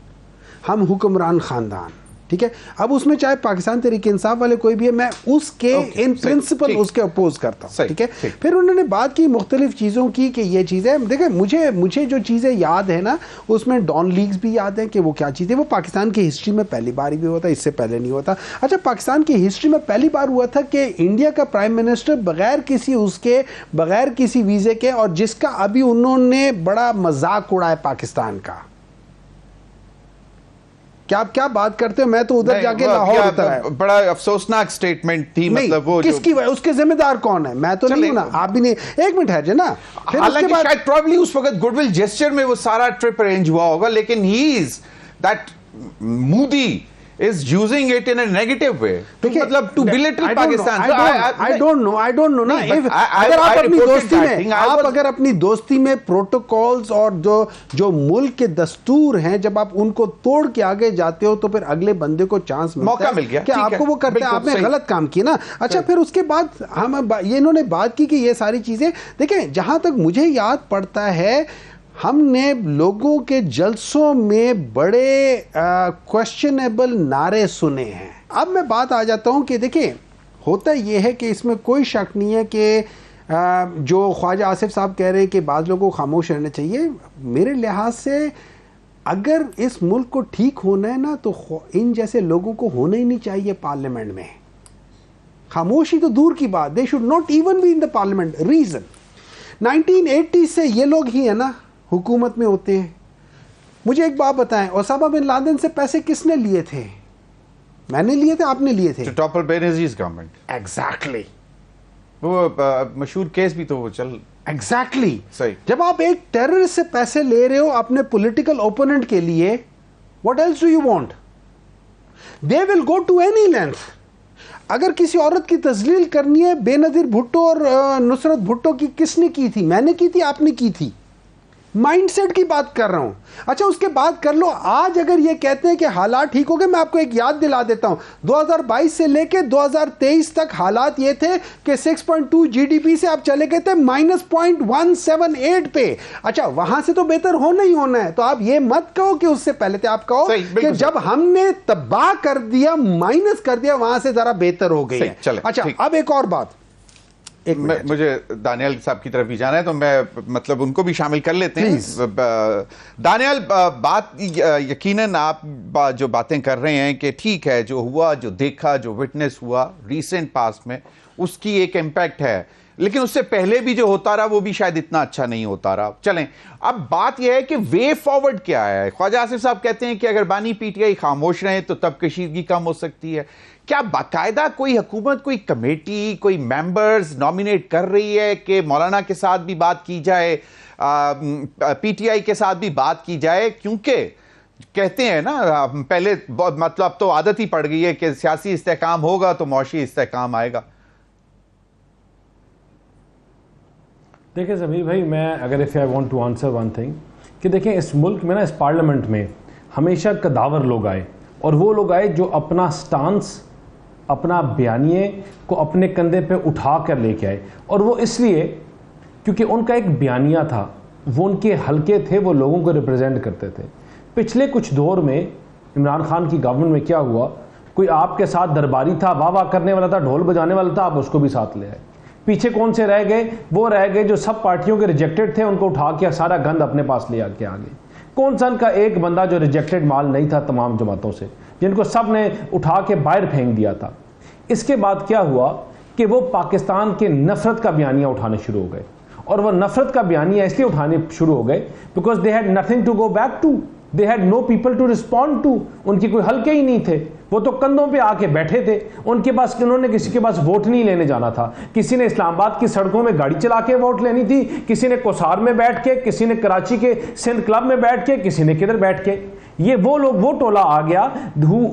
ہم حکمران خاندان، ٹھیک ہے. اب اس میں چاہے پاکستان تحریک انصاف والے کوئی بھی ہے، میں اس کے ان پرنسپل اس کے اپوز کرتا ہوں. ٹھیک ہے. پھر انہوں نے بات کی مختلف چیزوں کی کہ یہ چیزیں، دیکھیں مجھے جو چیزیں یاد ہے نا، اس میں ڈان لیگز بھی یاد ہیں کہ وہ کیا چیزیں، وہ پاکستان کی ہسٹری میں پہلی بار بھی ہوا تھا، اس سے پہلے نہیں ہوتا. اچھا، پاکستان کی ہسٹری میں پہلی بار ہوا تھا کہ انڈیا کا پرائم منسٹر بغیر کسی ویزے کے، اور جس کا ابھی انہوں نے بڑا مذاق اڑایا پاکستان کا. کہ آپ کیا بات کرتے ہو, میں تو ادھر جا کے لاہور اترا ہے. بڑا افسوسناک سٹیٹمنٹ تھی, مطلب وہ کس کی اس کے ذمہ دار کون ہے؟ میں تو نہیں ہوں نا, آپ بھی نہیں. ایک منٹ ہے نا, حالانکہ شاید پروبلی اس وقت گڈ ول جیسچر میں وہ سارا ٹرپ ارینج ہوا ہوگا, لیکن he is that Modi is using it in a negative way to matlab to belittle Pakistan. I don't know نا. اگر آپ اپنی دوستی میں اگر اپنی دوستی میں پروٹوکولز اور جو ملک کے دستور ہیں جب آپ ان کو توڑ کے آگے جاتے ہو تو پھر اگلے بندے کو چانس موقع مل گیا کہ آپ کو وہ کرتے ہیں, آپ نے غلط کام کیا نا. اچھا پھر اس کے بعد یہ انہوں نے بات کی کہ یہ ساری چیزیں دیکھیں, جہاں تک مجھے یاد پڑتا ہے ہم نے لوگوں کے جلسوں میں بڑے کوشچنیبل نعرے سنے ہیں. اب میں بات آ جاتا ہوں کہ دیکھیں ہوتا یہ ہے کہ اس میں کوئی شک نہیں ہے کہ جو خواجہ آصف صاحب کہہ رہے ہیں کہ بعض لوگوں کو خاموش رہنا چاہیے, میرے لحاظ سے اگر اس ملک کو ٹھیک ہونا ہے نا تو ان جیسے لوگوں کو ہونا ہی نہیں چاہیے پارلیمنٹ میں. خاموشی تو دور کی بات, they should not even be in the parliament. Reason 1980 سے یہ لوگ ہی ہیں نا حکومت میں ہوتے ہیں. مجھے ایک بات بتائیں, اسامہ بن لادن سے پیسے کس نے لیے تھے؟ میں نے لیے تھے, آپ نے لیے تھے؟ Topple بینیزیز government. ایگزیکٹلی, وہ مشہور کیس بھی تو وہ چل. ایگزیکٹلی صحیح. جب آپ ایک ٹیررسٹ سے پیسے لے رہے ہو اپنے پولیٹیکل اوپوننٹ کے لیے, what else do you want? They will go to any length. اگر کسی عورت کی تذلیل کرنی ہے, بے نظیر بھٹو اور نصرت بھٹو کی کس نے کی تھی؟ میں نے کی تھی, آپ نے کی تھی. مائنڈ سیٹ کی بات کر رہا ہوں. اچھا اس کے بعد کر لو. آج اگر یہ کہتے ہیں کہ حالات ٹھیک ہو گئے, میں آپ کو ایک یاد دلا دیتا ہوں, 2022 سے لے کے 2023 تک حالات یہ تھے کہ 6.2 جی ڈی پی سے آپ چلے گئے تھے -0.178 پہ. اچھا وہاں سے تو بہتر ہونا ہی ہونا ہے, تو آپ یہ مت کہو کہ اس سے پہلے تھے, آپ کہو کہ جب ہم نے تباہ کر دیا, مائنس کر دیا, وہاں سے ذرا بہتر ہو گئی ہے. اچھا اب ایک اور بات, مجھے دانیال صاحب کی طرف بھی جانا ہے تو میں مطلب ان کو بھی شامل کر لیتے ہیں. دانیال, بات یقیناً آپ جو باتیں کر رہے ہیں کہ ٹھیک ہے, جو ہوا, جو دیکھا, جو وٹنس ہوا ریسنٹ پاسٹ میں, اس کی ایک امپیکٹ ہے, لیکن اس سے پہلے بھی جو ہوتا رہا وہ بھی شاید اتنا اچھا نہیں ہوتا رہا. چلیں اب بات یہ ہے کہ وے فارورڈ کیا ہے. خواجہ آصف صاحب کہتے ہیں کہ اگر بانی پی ٹی آئی خاموش رہیں تو تب کشیدگی کم ہو سکتی ہے. کیا باقاعدہ کوئی حکومت, کوئی کمیٹی, کوئی ممبرز نامینیٹ کر رہی ہے کہ مولانا کے ساتھ بھی بات کی جائے, پی ٹی آئی کے ساتھ بھی بات کی جائے؟ کیونکہ کہتے ہیں نا پہلے مطلب تو عادت ہی پڑ گئی ہے کہ سیاسی استحکام ہوگا تو معاشی استحکام آئے گا. دیکھیں ضمیر بھائی, میں اگر if I want to answer one thing کہ دیکھیں اس ملک میں نا, اس پارلیمنٹ میں ہمیشہ قداور لوگ آئے, اور وہ لوگ آئے جو اپنا سٹانس, اپنا بیانیے کو اپنے کندھے پہ اٹھا کر لے کے آئے. اور وہ اس لیے کیونکہ ان کا ایک بیانیہ تھا, وہ ان کے حلقے تھے, وہ لوگوں کو ریپرزینٹ کرتے تھے. پچھلے کچھ دور میں عمران خان کی گورنمنٹ میں کیا ہوا, کوئی آپ کے ساتھ درباری تھا, واہ واہ کرنے والا تھا, ڈھول بجانے والا تھا, آپ اس کو بھی ساتھ لے آئے. پیچھے کون سے رہ گئے؟ وہ رہ گئے جو سب پارٹیوں کے ریجیکٹڈ تھے, ان کو اٹھا کے سارا گند اپنے پاس لے آ کے آگے. کون سا ان کا ایک بندہ جو ریجیکٹڈ مال نہیں تھا تمام جماعتوں سے, جن کو سب نے اٹھا کے باہر پھینک دیا تھا. اس کے بعد کیا ہوا کہ وہ پاکستان کے نفرت کا بیانیہ اٹھانے شروع ہو گئے, اور وہ نفرت کا بیانیہ اس لیے اٹھانے شروع ہو گئے because they had nothing to go back to, they had no people to respond to. ان کی کوئی حلقے ہی نہیں تھے, وہ تو کندھوں پہ آ کے بیٹھے تھے. ان کے پاس, انہوں نے کسی کے پاس ووٹ نہیں لینے جانا تھا. کسی نے اسلام آباد کی سڑکوں میں گاڑی چلا کے ووٹ لینی تھی, کسی نے کوسار میں بیٹھ کے, کسی نے کراچی کے سندھ کلب میں بیٹھ کے, کسی نے کدھر بیٹھ کے. یہ وہ لوگ, وہ ٹولہ آ گیا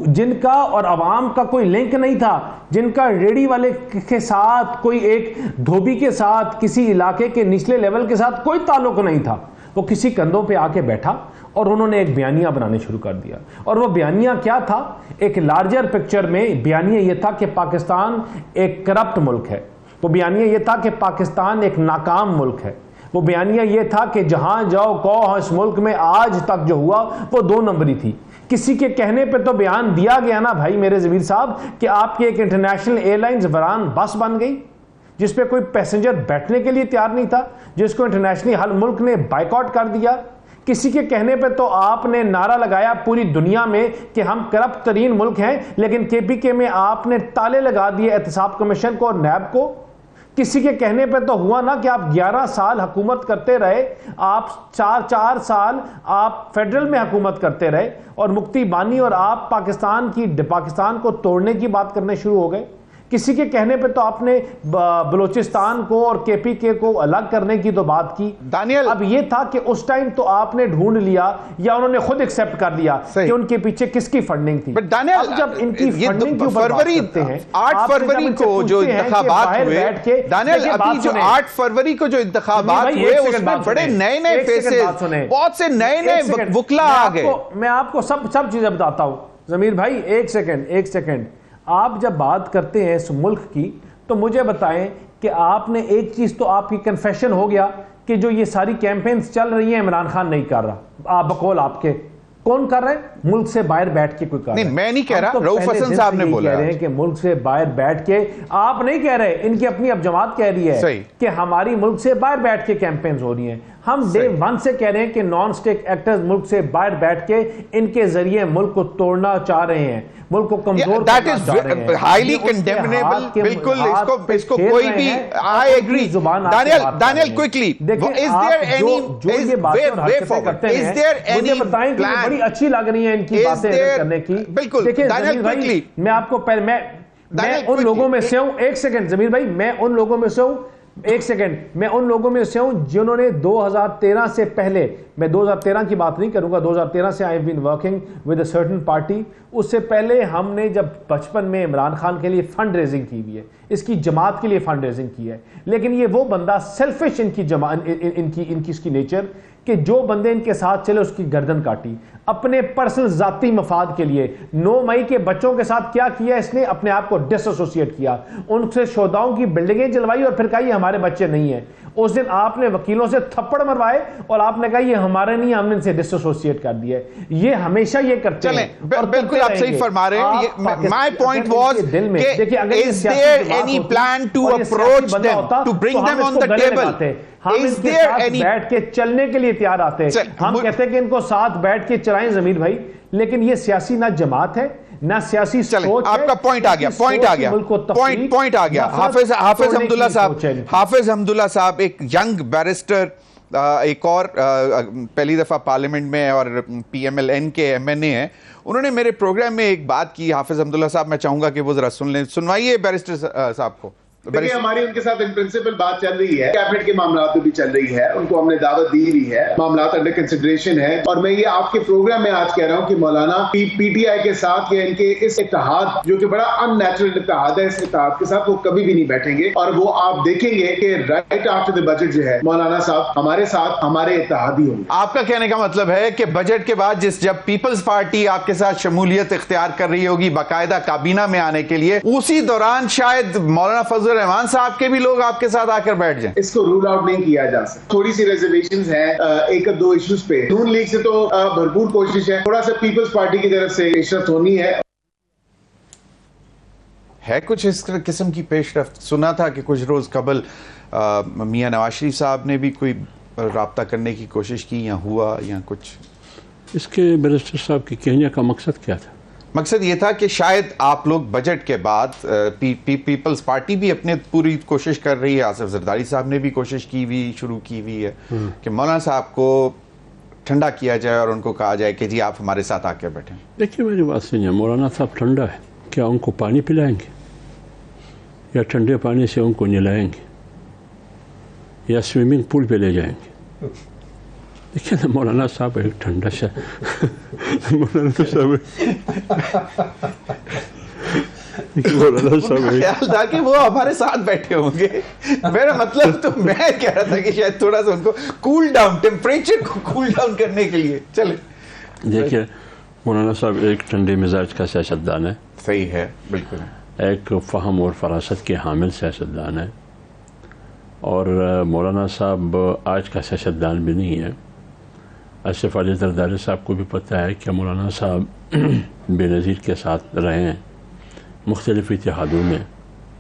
جن کا اور عوام کا کوئی لنک نہیں تھا, جن کا ریڈی والے کے ساتھ, کوئی ایک دھوبی کے ساتھ, کسی علاقے کے نچلے لیول کے ساتھ کوئی تعلق نہیں تھا. وہ کسی کندھوں پہ آ کے بیٹھا اور انہوں نے ایک بیانیہ بنانے شروع کر دیا. اور وہ بیانیہ کیا تھا؟ ایک لارجر پکچر میں بیانیہ یہ تھا کہ پاکستان ایک کرپٹ ملک ہے. وہ بیانیہ یہ تھا کہ پاکستان ایک ناکام ملک ہے. وہ بیانیہ یہ تھا کہ جہاں جاؤ کہو اس ملک میں آج تک جو ہوا وہ 2 نمبری تھی. کسی کے کہنے پہ تو بیان دیا گیا نا بھائی میرے ضمیر صاحب کہ آپ کی ایک انٹرنیشنل ایئر لائنز وران بس بن گئی جس پہ کوئی پیسنجر بیٹھنے کے لیے تیار نہیں تھا, جس کو انٹرنیشنلی ہر ملک نے بائیکاٹ کر دیا. کسی کے کہنے پہ تو آپ نے نعرہ لگایا پوری دنیا میں کہ ہم کرپٹ ترین ملک ہیں, لیکن کے پی کے میں آپ نے تالے لگا دیے احتساب کمیشن کو اور نیب کو. کسی کے کہنے پہ تو ہوا نا کہ آپ 11 سال حکومت کرتے رہے, آپ 4 سال آپ فیڈرل میں حکومت کرتے رہے, اور مفتی بانی اور آپ پاکستان کو توڑنے کی بات کرنے شروع ہو گئے. کسی کے کہنے پہ تو آپ نے بلوچستان کو اور کے پی کے کو الگ کرنے کی تو بات کی. دانیل, اب یہ تھا کہ اس ٹائم تو آپ نے ڈھونڈ لیا یا انہوں نے خود ایکسپٹ کر لیا کہ ان کے پیچھے کس کی فنڈنگ تھی. اب جب ان کی فنڈنگ کے اوپر بات کرتے ہیں, 8 فروری کو جو انتخابات ہوئے, دانیل ابھی جو 8 فروری کو جو انتخابات ہوئے اس میں بڑے نئے نئے فیسز, بہت سے نئے نئے وکلا آ گئے. میں آپ کو سب چیزیں بتاتا ہوں ضمیر بھائی, ایک سیکنڈ. آپ جب بات کرتے ہیں اس ملک کی تو مجھے بتائیں کہ آپ نے ایک چیز تو آپ کی کنفیشن ہو گیا کہ جو یہ ساری کیمپینز چل رہی ہیں عمران خان نہیں کر رہا. آپ بقول آپ کے کون کر رہے ہیں؟ ملک سے باہر بیٹھ کے کوئی کر رہا ہے. نہیں میں نہیں کہہ رہا, رؤف حسن صاحب نے بولا کہہ رہے ہیں کہ ملک سے باہر بیٹھ کے, آپ نہیں کہہ رہے, ان کی اپنی اب جماعت کہہ رہی ہے کہ ہماری ملک سے باہر بیٹھ کے کیمپینز ہو رہی ہیں. ہم ڈے 1 سے کہہ رہے ہیں کہ نان اسٹیٹ ایکٹرز ملک سے باہر بیٹھ کے ان کے ذریعے ملک کو توڑنا چاہ رہے ہیں, ملک کو کمزور کرنا چاہ رہے ہیں. ہائیلی کنڈیمنیبل, بالکل اس کو کوئی بھی, آئی ایگری. دانیل کوئکلی, مجھے بتائیں کہ بڑی اچھی لگ رہی ہیں ان کی باتیں کرنے کی. بالکل دیکھیں میں آپ کو میں ان لوگوں میں سے ہوں, ایک سیکنڈ ضمیر بھائی, میں ان لوگوں میں سے ہوں جنہوں نے 2013 سے پہلے, میں 2013 کی بات نہیں کروں گا, 2013 سے I have been working with a certain party. اس سے پہلے ہم نے جب بچپن میں عمران خان کے لیے فنڈ ریزنگ کی ہوئی ہے, اس کی جماعت کے لیے فنڈ ریزنگ کی ہے, لیکن یہ وہ بندہ سیلفش ان کی اس کی نیچر کہ جو بندے ان کے ساتھ چلے اس کی گردن کاٹی اپنے پرسنل ذاتی مفاد کے لیے. 9 مئی کے بچوں کے ساتھ کیا کیا اس نے؟ اپنے آپ کو ڈس ایسوسیٹ کیا, ان سے شہداؤں کی بلڈنگیں جلوائی اور پھر کہا یہ ہمارے بچے نہیں ہیں. اس دن آپ نے وکیلوں سے تھپڑ مروائے اور آپ نے کہا یہ ہمارے نہیں, ہم نے ان سے ڈس ایسوسیٹ کر دیا ہے. یہ ہمیشہ یہ کرتے ہیں. بالکل آپ صحیح فرما رہے ہیں. My point was is there any plan to approach them, to bring them on the table? Is there any بیٹھ کے چلنے کے لیے تیار آتے ہیں, ہم کہتے ہیں کہ ان کو ساتھ بیٹھ کے چلائیں ضمیر بھائی, لیکن یہ سیاسی نہ جماعت ہے نہ سیاسی سوچ ہے. آپ کا پوائنٹ آ گیا. حافظ حمداللہ صاحب ایک ینگ بیرسٹر, ایک اور پہلی دفعہ پارلیمنٹ میں اور پی ایم ایل این کے ایم این اے ہیں, انہوں نے میرے پروگرام میں ایک بات کی. حافظ حمداللہ صاحب میں چاہوں گا کہ وہ ذرا سن لیں, سنوائیے بیرسٹر صاحب کو. دیکھیں ہماری ان کے ساتھ ان پرنسپل بات چل رہی ہے, کیبنٹ کے معاملات میں بھی چل رہی ہے, ان کو ہم نے دعوت دی ہوئی ہے, معاملات انڈر کنسیڈریشن ہے. اور میں یہ آپ کے پروگرام میں آج کہہ رہا ہوں کہ مولانا پی ٹی آئی کے ساتھ یا ان کے اس اتحاد جو کہ بڑا ان نیچرل اتحاد ہے, اس اتحاد کے ساتھ وہ کبھی بھی نہیں بیٹھیں گے. اور وہ آپ دیکھیں گے کہ رائٹ آفٹر دی بجٹ جو ہے مولانا صاحب ہمارے ساتھ ہمارے اتحادی ہوں گے. آپ کا کہنے کا مطلب ہے کہ بجٹ کے بعد جب پیپلز پارٹی آپ کے ساتھ شمولیت اختیار کر رہی ہوگی باقاعدہ کابینہ میں آنے کے لیے, اسی دوران شاید مولانا فضل الرحمان صاحب کے بھی لوگ آپ کے ساتھ آ کر بیٹھ جائیں. اس کو رول آؤٹ نہیں کیا جا سکتا. تھوڑی سی ریزرویشنز ہیں ایک دو ایشوز پہ. نون لیگ سے تو بھرپور کوشش ہے, تھوڑا سا پیپلز پارٹی کی طرف سے پیش رفت ہونی ہے کچھ اس قسم کی پیش رفت. سنا تھا کہ کچھ روز قبل میاں نواز شریف صاحب نے بھی کوئی رابطہ کرنے کی کوشش کی, یا ہوا یا کچھ. اس کے بیرسٹر صاحب کی کہنے کا مقصد کیا تھا؟ مقصد یہ تھا کہ شاید آپ لوگ بجٹ کے بعد پیپلز پارٹی بھی اپنے پوری کوشش کر رہی ہے, آصف زرداری صاحب نے بھی کوشش شروع کی ہوئی ہے کہ مولانا صاحب کو ٹھنڈا کیا جائے اور ان کو کہا جائے کہ جی آپ ہمارے ساتھ آ کے بیٹھیں. دیکھیے میری بات سنیے, مولانا صاحب ٹھنڈا ہے, کیا ان کو پانی پلائیں گے یا ٹھنڈے پانی سے ان کو نہلائیں گے یا سوئمنگ پول پہ لے جائیں گے؟ دیکھیں نا مولانا صاحب ایک ٹھنڈا سا مولانا صاحب خیال تھا کہ وہ ہمارے ساتھ بیٹھے ہوں گے. میرا مطلب تو میں کہہ رہا تھا کہ شاید تھوڑا سا ان کو کول ڈاؤن, ٹیمپریچر کو کول ڈاؤن کرنے کے لیے. چلے دیکھیے مولانا صاحب ایک ٹھنڈے مزاج کا سیاستدان ہے. صحیح ہے, بالکل. ایک فہم اور فراست کے حامل سیاستدان ہے, اور مولانا صاحب آج کا سیاستدان بھی نہیں ہے. آصف علی زرداری صاحب کو بھی پتہ ہے کہ مولانا صاحب بے نظیر کے ساتھ رہے ہیں مختلف اتحادوں میں,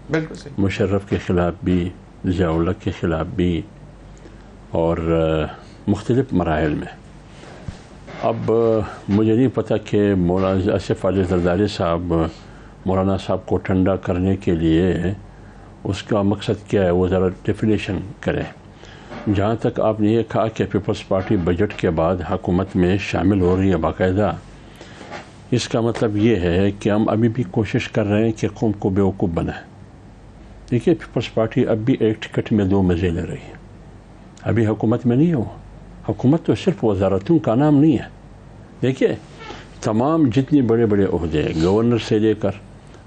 بالکل صحیح. مشرف کے خلاف بھی, ضیاء الحق کے خلاف بھی, اور مختلف مراحل میں. اب مجھے نہیں پتہ کہ مولانا آصف علی زرداری صاحب مولانا صاحب کو ٹھنڈا کرنے کے لیے اس کا مقصد کیا ہے وہ ذرا ڈیفینیشن کریں. جہاں تک آپ نے یہ کہا کہ پیپلز پارٹی بجٹ کے بعد حکومت میں شامل ہو رہی ہے باقاعدہ، اس کا مطلب یہ ہے کہ ہم ابھی بھی کوشش کر رہے ہیں کہ قوم کو بیوقوف بنائیں. دیکھیے پیپلز پارٹی اب بھی ایک ٹکٹ میں 2 مزے لے رہی ہے، ابھی حکومت میں نہیں ہو. حکومت تو صرف وزارتوں کا نام نہیں ہے. دیکھیے تمام جتنے بڑے بڑے عہدے گورنر سے لے کر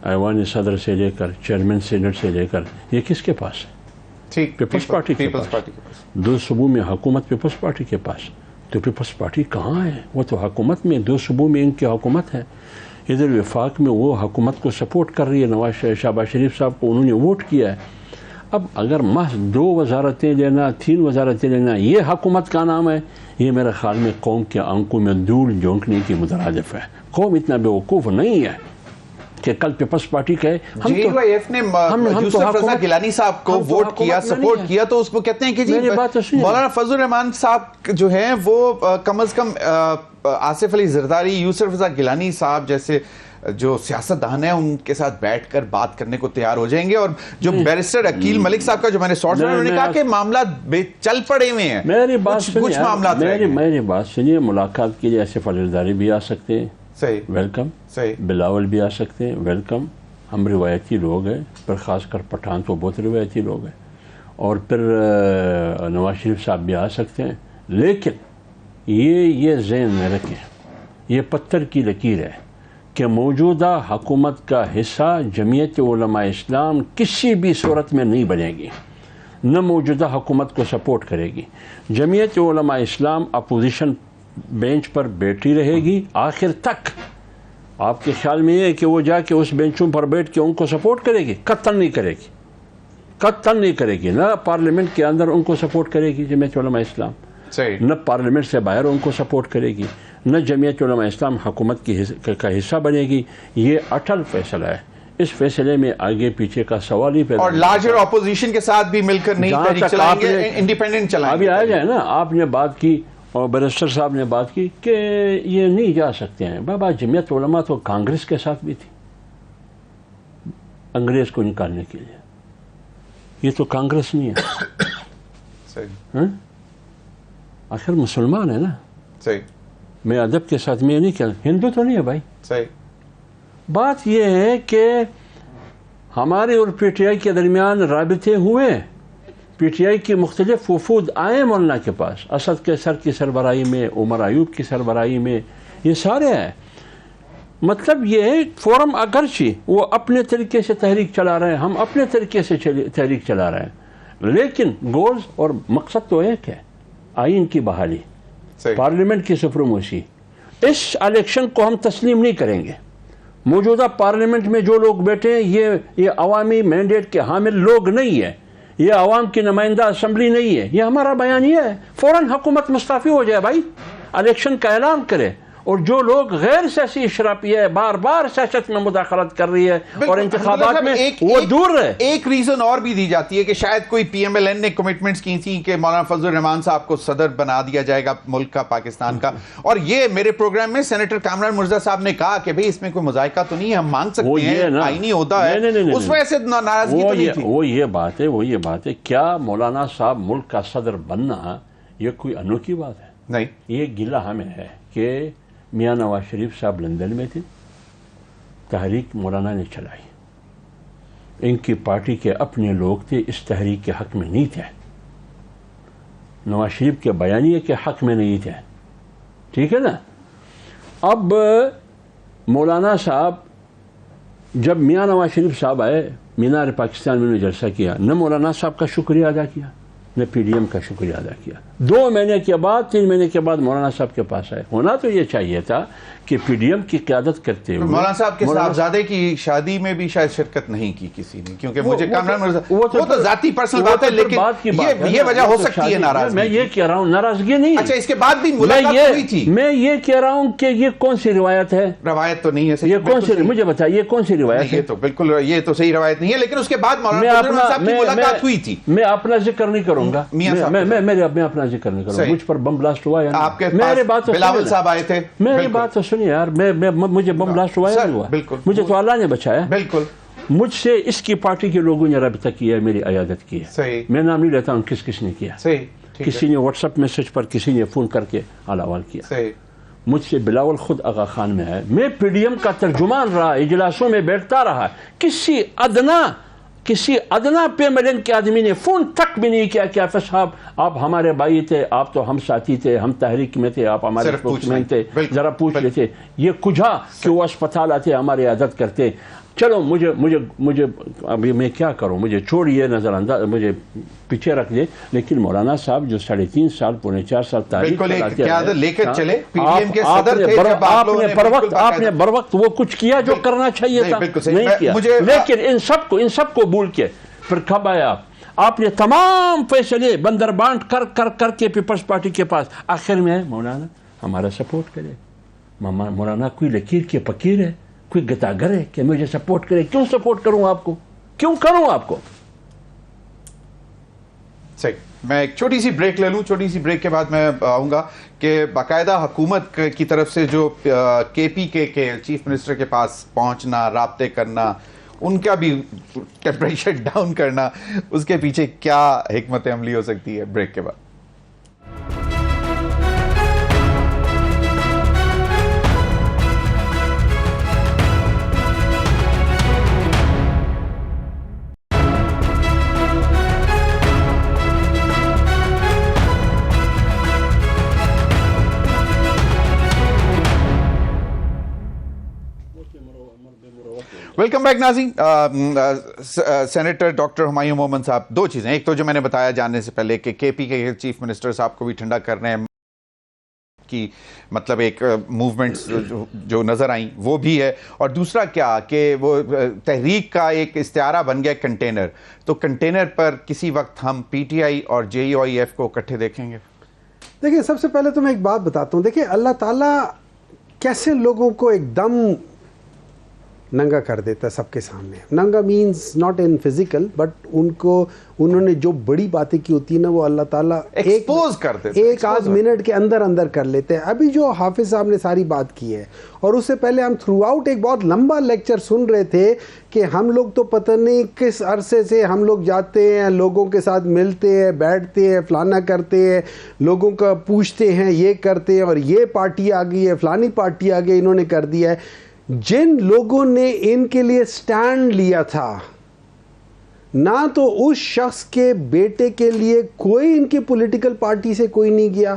ایوان صدر سے لے کر چیئرمین سینٹ سے لے کر یہ کس کے پاس ہے؟ ٹھیک، پیپلز پارٹی کے پاس. 2 صوبوں میں حکومت پیپلز پارٹی کے پاس. تو پیپلز پارٹی کہاں ہے؟ وہ تو حکومت میں 2 صوبوں میں ان کی حکومت ہے. ادھر وفاق میں وہ حکومت کو سپورٹ کر رہی ہے، شہباز شریف صاحب کو انہوں نے ووٹ کیا ہے. اب اگر محض 2 وزارتیں لینا 3 وزارتیں لینا یہ حکومت کا نام ہے، یہ میرے خیال میں قوم کے آنکھوں میں دھول جھونکنے کی مترادف ہے. قوم اتنا بیوقوف نہیں ہے کہ کل پیپلز پارٹی کہے JUIF نے یوسف رضا گیلانی صاحب کو ووٹ کیا، سپورٹ کیا، تو اس کو کہتے ہیں کہ جی مولانا فضل الرحمان صاحب جو ہیں وہ کم از کم آصف علی زرداری، یوسف رضا گیلانی صاحب جیسے جو سیاستدان ہیں ان کے ساتھ بیٹھ کر بات کرنے کو تیار ہو جائیں گے. اور جو بیرسٹر عقیل ملک صاحب کا جو میں نے سوٹ سنا، انہوں نے کہا کہ معاملات چل پڑے ہوئے ہیں. میری بات سنیے، میری بات سنیے. ملاقات کے لیے آصف علی زرداری بھی آ سکتے ہیں، صحیح، ویلکم. صحیح، بلاول بھی آ سکتے ہیں، ویلکم. ہم روایتی لوگ ہیں، پر خاص کر پٹھان تو بہت روایتی لوگ ہیں. اور پھر نواز شریف صاحب بھی آ سکتے ہیں. لیکن یہ ذہن میں رکھیں، یہ پتھر کی لکیر ہے کہ موجودہ حکومت کا حصہ جمعیت علماء اسلام کسی بھی صورت میں نہیں بنے گی، نہ موجودہ حکومت کو سپورٹ کرے گی. جمعیت علماء اسلام اپوزیشن بینچ پر بیٹھی رہے گی آخر تک. آپ کے خیال میں یہ ہے کہ وہ جا کے اس بینچوں پر بیٹھ کے ان کو سپورٹ کرے گی؟ قطعاً نہیں کرے گی، قطعاً نہیں کرے گی. نہ پارلیمنٹ کے اندر ان کو سپورٹ کرے گی جمعیت علماء اسلام، نہ پارلیمنٹ سے باہر ان کو سپورٹ کرے گی، نہ جمعیت علماء اسلام حکومت کا حصہ بنے گی. یہ اٹل فیصلہ ہے. اس فیصلے میں آگے پیچھے کا سوال ہی پیدا. اور لارجر اپوزیشن کے ساتھ بھی مل کر نہیں تحریک چلائیں گے، انڈیپینڈنٹ چلائیں گے. ابھی آ جائے نا، آپ نے بات کی اور بیرسٹر صاحب نے بات کی کہ یہ نہیں جا سکتے ہیں. بابا جمعیت علماء تو کانگریس کے ساتھ بھی تھی انگریز کو نکالنے کے لیے. یہ تو کانگریس نہیں ہے، آخر مسلمان ہے نا. صحیح، میں ادب کے ساتھ میں نہیں کہتا ہندو تو نہیں ہے بھائی. صحیح. بات یہ ہے کہ ہمارے اور پی ٹی آئی کے درمیان رابطے ہوئے. پی ٹی آئی کی مختلف وفود آئے مولانا کے پاس، اسد قیصر کی سربراہی میں، عمر ایوب کی سربراہی میں، یہ سارے ہیں. مطلب یہ ہے فورم اگرچہ وہ اپنے طریقے سے تحریک چلا رہے ہیں، ہم اپنے طریقے سے تحریک چلا رہے ہیں، لیکن گولز اور مقصد تو ایک ہے، آئین کی بحالی، پارلیمنٹ کی سپریموسی. اس الیکشن کو ہم تسلیم نہیں کریں گے. موجودہ پارلیمنٹ میں جو لوگ بیٹھے ہیں یہ عوامی مینڈیٹ کے حامل لوگ نہیں ہیں، یہ عوام کی نمائندہ اسمبلی نہیں ہے. یہ ہمارا بیان یہ ہے، فوراً حکومت مستعفی ہو جائے بھائی، الیکشن کا اعلان کرے. اور جو لوگ غیر سیاسی اشرافیہ ہے، بار بار سیاست میں مداخلت کر رہی ہے اور انتخابات میں وہ دور رہے. ایک ریزن اور بھی دی جاتی ہے کہ شاید کوئی پی ایم ایل این نے کمٹمنٹس کی تھیں کہ مولانا فضل الرحمان صاحب کو صدر بنا دیا جائے گا ملک کا، پاکستان کا. اور یہ میرے پروگرام میں سینیٹر کامران مرزا صاحب نے کہا کہ بھئی اس میں کوئی مذائقہ تو نہیں ہے، ہم مانگ سکتے ہیں، آئینی ہوتا ہے. اس وجہ سے ناراضگی تو نہیں تھی. وہ یہ بات ہے کیا مولانا صاحب ملک کا صدر بننا یہ کوئی انوکھی بات ہے؟ نہیں. یہ گلہ ہمیں ہے کہ میاں نواز شریف صاحب لندن میں تھے، تحریک مولانا نے چلائی، ان کی پارٹی کے اپنے لوگ تھے، اس تحریک کے حق میں نہیں تھے، نواز شریف کے بیانیے کے حق میں نہیں تھے. ٹھیک ہے نا. اب مولانا صاحب جب میاں نواز شریف صاحب آئے مینار پاکستان میں انہوں نے جلسہ کیا، نہ مولانا صاحب کا شکریہ ادا کیا نہ پی ڈی ایم کا شکریہ ادا کیا. 2 مہینے کے بعد 3 مہینے کے بعد مولانا صاحب کے پاس آئے. ہونا تو یہ چاہیے تھا کہ پی ڈی ایم کی قیادت کرتے ہوئے مولانا صاحب کے صاحبزادے کی شادی میں بھی شاید شرکت نہیں کی کسی نے، کیونکہ مجھے کامران مرزا وہ تو ذاتی پرسنل بات ہے، لیکن یہ وجہ ہو سکتی ہے ناراضگی. میں یہ کہہ رہا ہوں ناراضگی نہیں. اچھا، اس کے بعد بھی ملاقات ہوئی تھی. میں یہ کہہ رہا ہوں کہ یہ کون سی روایت ہے؟ روایت تو نہیں ہے. یہ کون سی، مجھے بتائیے کون سی روایت ہے؟ یہ تو بالکل یہ تو صحیح روایت نہیں ہے، لیکن اس کے بعد مولانا صاحب کی ملاقات ہوئی تھی. میں اپنا ذکر نہیں کروں گا، میں اپنا ذکر نہیں کروں گا. مجھ پر بم بلاسٹ ہوا ہے، آپ کے پاس بلاول صاحب آئے تھے. میری بات تو سنیے یار، مجھے بم بلاسٹ ہوا ہے نہیں ہوا؟ بالکل. مجھے تو اللہ نے بچایا. بالکل. مجھ سے اس کی پارٹی کے لوگوں نے رابطہ کیا ہے, میری عیادت کی ہے. صحیح. میں نام نہیں لیتا ہوں کس نے کیا. صحیح. کسی نے واٹس ایپ میسج پر, کسی نے فون کر کے حال احوال کیا. صحیح. مجھ سے بلاول خود آغا خان میں ہے, میں پی ڈی ایم کا ترجمان رہا, اجلاسوں میں بیٹھتا رہا. کسی ادنا پیملن کے آدمی نے فون تک بھی نہیں کیا کہ آفیس صاحب آپ ہمارے بھائی تھے, آپ تو ہم ساتھی تھے, ہم تحریک میں تھے, آپ ہمارے اسپوکسمین تھے, ذرا پوچھ لیتے. یہ کجا کہ وہ اسپتال آتے ہماری عادت کرتے. چلو مجھے ابھی میں کیا کروں, مجھے چھوڑیے, نظر انداز مجھے پیچھے رکھ دے. لیکن مولانا صاحب جو 3.5 سال پونے 4 سال تاریخ آپ نے بر وقت وہ کچھ کیا جو کرنا چاہیے تھا, نہیں کیا. لیکن ان سب کو بھول کے پھر کب آیا آپ نے تمام فیصلے بندر بانٹ کر کے پیپلز پارٹی کے پاس. آخر میں مولانا ہمارا سپورٹ کرے. مولانا کوئی لکیر کے فقیر ہے, کوئی گتاگر ہے کہ مجھے سپورٹ کرے. کیوں سپورٹ کروں آپ کو, کیوں کروں آپ کو. صحیح. میں ایک چھوٹی سی بریک لے لوں, چھوٹی سی بریک کے بعد میں آؤں گا کہ باقاعدہ حکومت کی طرف سے جو کے پی کے چیف منسٹر کے پاس پہنچنا, رابطے کرنا, ان کا بھی ٹیمپریچر ڈاؤن کرنا, اس کے پیچھے کیا حکمت عملی ہو سکتی ہے. بریک کے بعد. ویلکم بیک ناظرین. سینیٹر ڈاکٹر ہمایوں مومن صاحب, دو چیزیں. ایک تو جو میں نے بتایا جاننے سے پہلے کہ کے پی کے چیف منسٹر صاحب کو بھی ٹھنڈا کرنے کی مطلب ایک موومنٹس جو نظر آئیں وہ بھی ہے, اور دوسرا کیا کہ وہ تحریک کا ایک استعارہ بن گیا کنٹینر. تو کنٹینر پر کسی وقت ہم پی ٹی آئی اور جے یو آئی ایف کو اکٹھے دیکھیں گے. دیکھیں, سب سے پہلے تو میں ایک بات بتاتا ہوں. دیکھیں اللہ تعالیٰ کیسے لوگوں کو ایک دم ننگا کر دیتا ہے سب کے سامنے. ننگا means not in physical, but انہوں نے جو بڑی باتیں کی ہوتی ہیں نا وہ اللہ تعالیٰ ایکسپوز کر دیتے, ایک آدھ منٹ کے اندر کر لیتے ہیں. ابھی جو حافظ صاحب نے ساری بات کی ہے, اور اس سے پہلے ہم تھرو آؤٹ ایک بہت لمبا لیکچر سن رہے تھے کہ ہم لوگ تو پتہ نہیں کس عرصے سے ہم لوگ جاتے ہیں, لوگوں کے ساتھ ملتے ہیں, بیٹھتے ہیں, فلانا کرتے ہیں, لوگوں کا پوچھتے ہیں, یہ کرتے ہیں, اور یہ پارٹی آ گئی ہے, فلانی پارٹی آ گئی, انہوں نے کر دیا ہے. جن لوگوں نے ان کے لیے سٹینڈ لیا تھا, نہ تو اس شخص کے بیٹے کے لیے کوئی ان کی پولیٹیکل پارٹی سے کوئی نہیں گیا,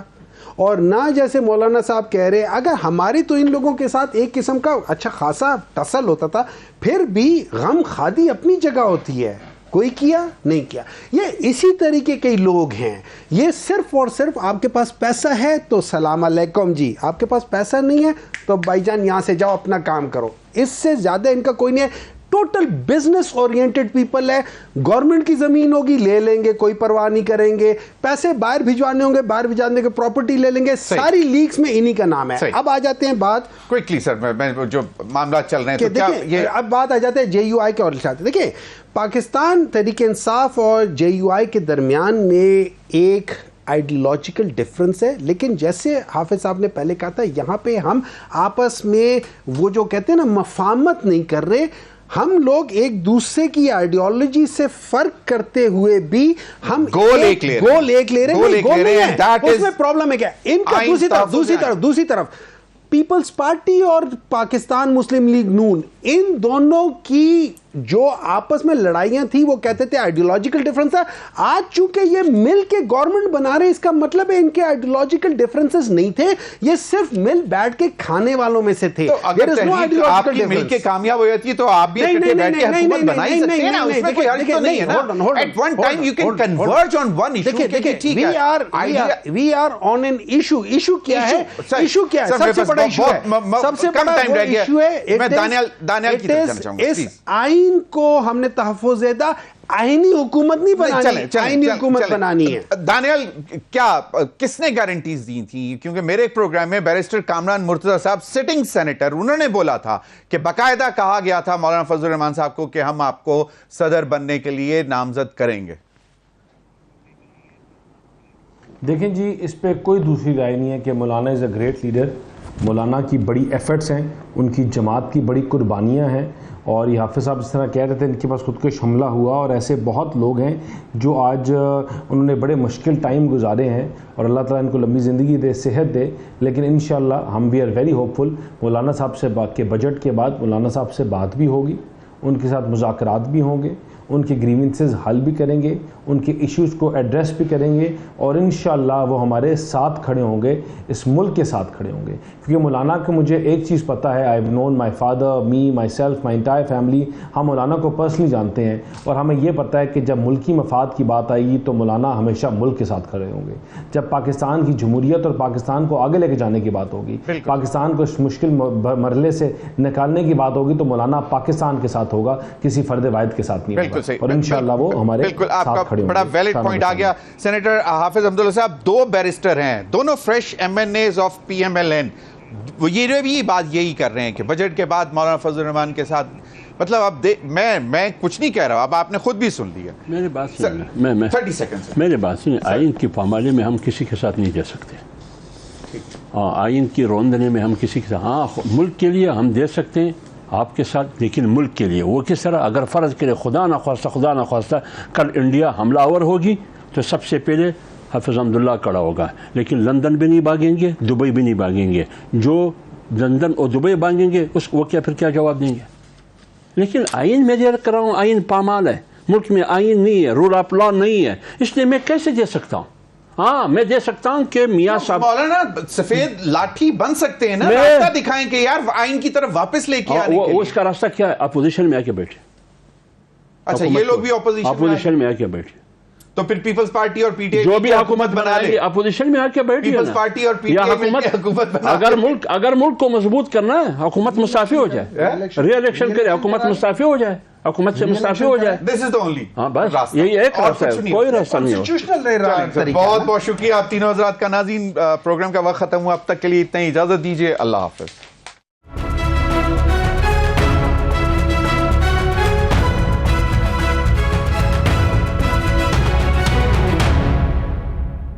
اور نہ جیسے مولانا صاحب کہہ رہے اگر ہماری تو ان لوگوں کے ساتھ ایک قسم کا اچھا خاصا ٹسل ہوتا تھا, پھر بھی غم خادی اپنی جگہ ہوتی ہے, کوئی کیا نہیں کیا. یہ اسی طریقے کے لوگ ہیں. یہ صرف اور صرف آپ کے پاس پیسہ ہے تو سلام علیکم جی, آپ کے پاس پیسہ نہیں ہے تو بھائی جان یہاں سے جاؤ, اپنا کام کرو. اس سے زیادہ ان کا کوئی نہیں ہے. ٹوٹل بزنس اورینٹڈ پیپل ہے. گورنمنٹ کی زمین ہوگی لے لیں گے, کوئی پرواہ نہیں کریں گے. پیسے باہر بھجوانے ہوں گے, باہر بھجوانے کے پراپرٹی لے لیں گے. ساری لیگز میں انہی کا نام ہے. اب آ جاتے ہیں بات کوئکلی سر, میں جو معاملات چل رہے ہیں تو کیا یہ اب بات آ جاتے ہیں جے یو آئی کے اور چاہتے. دیکھیں, پاکستان تحریک انصاف اور جے یو آئی کے درمیان میں ایک آئیڈیولوجیکل ڈفرنس ہے, لیکن جیسے حافظ صاحب نے پہلے کہا تھا یہاں پہ ہم آپس میں وہ جو کہتے ہیں نا مفاہمت نہیں کر رہے. ہم لوگ ایک دوسرے کی آئیڈیالوجی سے فرق کرتے ہوئے بھی ہم گول ایک لے رہے ہیں. اس میں پرابلم ہے کیا ان کا. دوسری طرف پیپلز پارٹی اور پاکستان مسلم لیگ نون, ان دونوں کی جو آپس میں لڑائیاں تھیں وہ کہتے تھے آئیڈیولوجیکل ڈفرنس ہے. آج چونکہ یہ مل کے گورنمنٹ بنا رہے, اس کا مطلب ہے ان کے آئیڈیولوجیکل ڈفرنسز نہیں تھے, یہ صرف مل بیٹھ کے کھانے والوں میں سے تھے. اگر تحریک آپ کی مل کے کامیاب ہو جاتی ہے تو آپ بھی اکٹھے بیٹھ کے حکومت بنا ہی سکتے ہیں نا, اس میں کوئی حرج تو نہیں ہے نا. At one time you can converge on one issue. We are on an issue. Issue کیا ہے؟ ایشو کیا ہے؟ سب سے بڑا ایشو ہے. سب سے بڑا ایشو ہے. میں دانیال کی طرف جانا چاہوں گا. اس آئین کو ہم نے تحفظ دیتا, آئینی حکومت نہیں بنانی, آئینی حکومت بنانی ہے. دانیال, کیا کس نے گارنٹیز دی تھی؟ کیونکہ میرے پروگرام میں بیرسٹر کامران مرتضی صاحب سٹنگ سینیٹر, انہوں نے بولا تھا کہ باقاعدہ کہا گیا تھا مولانا فضل الرحمان صاحب کو کہ ہم آپ کو صدر بننے کے لیے نامزد کریں گے. دیکھیں جی, اس پہ کوئی دوسری رائے نہیں ہے کہ مولانا از اے گریٹ لیڈر, مولانا کی بڑی ایفرٹس ہیں، ان کی جماعت کی بڑی قربانیاں ہیں، اور یہ حافظ صاحب جس طرح کہہ رہے تھے ان کے پاس خودکش حملہ ہوا، اور ایسے بہت لوگ ہیں جو آج انہوں نے بڑے مشکل ٹائم گزارے ہیں، اور اللہ تعالیٰ ان کو لمبی زندگی دے، صحت دے، لیکن انشاءاللہ ہم وی آر ویری ہوپ فل. مولانا صاحب سے بات کے بجٹ کے بعد مولانا صاحب سے بات بھی ہوگی، ان کے ساتھ مذاکرات بھی ہوں گے، ان کے گریونسز حل بھی کریں گے، ان کے ایشوز کو ایڈریس بھی کریں گے، اور انشاءاللہ وہ ہمارے ساتھ کھڑے ہوں گے، اس ملک کے ساتھ کھڑے ہوں گے. کیونکہ مولانا کو مجھے ایک چیز پتہ ہے، I have known my father, me, myself, my entire family, ہم مولانا کو پرسنلی جانتے ہیں، اور ہمیں یہ پتہ ہے کہ جب ملکی مفاد کی بات آئے گی تو مولانا ہمیشہ ملک کے ساتھ کھڑے ہوں گے. جب پاکستان کی جمہوریت اور پاکستان کو آگے لے کے جانے کی بات ہوگی، پاکستان کو اس مشکل مرحلے سے نکالنے کی بات ہوگی، تو مولانا پاکستان کے ساتھ ہوگا، کسی فرد واحد کے ساتھ نہیں ہوگا، اور انشاءاللہ وہ ہمارے ساتھ کھڑے ہوں گے. بڑا ویلڈ پوائنٹ آ گیا. سینیٹر حافظ عبداللہ صاحب 2 بیرسٹر ہیں، دونوں فریش MNAs آف PMLN، وہ یہ بھی بات یہی کر رہے ہیں کہ بجٹ کے بعد مولانا فضل الرحمان کے ساتھ، مطلب اب میں کچھ نہیں کہہ رہا، اب آپ نے خود بھی سن لیا. میری بات سنیں، 30 سیکنڈ. میری بات سنیں، آئین کی پامالی میں ہم کسی کے ساتھ نہیں دے سکتے. آئین کی روندنے میں ہم کسی کے ساتھ، ہاں ملک کے لیے ہم دے سکتے ہیں آپ کے ساتھ، لیکن ملک کے لیے وہ کس طرح؟ اگر فرض کرے خدا نہ خواستہ کل انڈیا حملہ آور ہوگی تو سب سے پہلے حافظ عبداللہ کڑا ہوگا، لیکن لندن بھی نہیں بھاگیں گے، دبئی بھی نہیں بھاگیں گے. جو لندن اور دبئی بھاگیں گے وہ کیا جواب دیں گے؟ لیکن آئین میں دے کر رہا ہوں، آئین پامال ہے، ملک میں آئین نہیں ہے، رول آف لا نہیں ہے، اس لیے میں کیسے دے سکتا ہوں؟ ہاں میں دے سکتا ہوں کہ میاں صاحب مولانا سفید لاٹھی بن سکتے ہیں نا، راستہ دکھائیں کہ یار آئین کی طرف واپس لے کے آنے کے لیے. اس کا راستہ کیا ہے؟ اپوزیشن میں آ کے بیٹھے. اچھا یہ لوگ بھی اپوزیشن میں آ کے بیٹھے، تو پھر پیپلز پارٹی اور PTI جو بھی حکومت بنا لے، اپوزیشن میں آ کے بیٹھے. پیپلز پارٹی اور PTI حکومت بنا، اگر ملک کو مضبوط کرنا ہے، حکومت مستعفی ہو جائے، ری الیکشن کرے، حکومت مستعفی ہو جائے، حکومت سے مستعفی ہو جائے. دس از دا اونلی. ہاں بس یہی ایک راستہ ہے، کوئی راستہ نہیں ہو. بہت بہت شکریہ آپ تینوں حضرات کا. ناظرین پروگرام کا وقت ختم ہوا، اب تک کے لیے اتنا ہی، اجازت دیجیے، اللہ حافظ.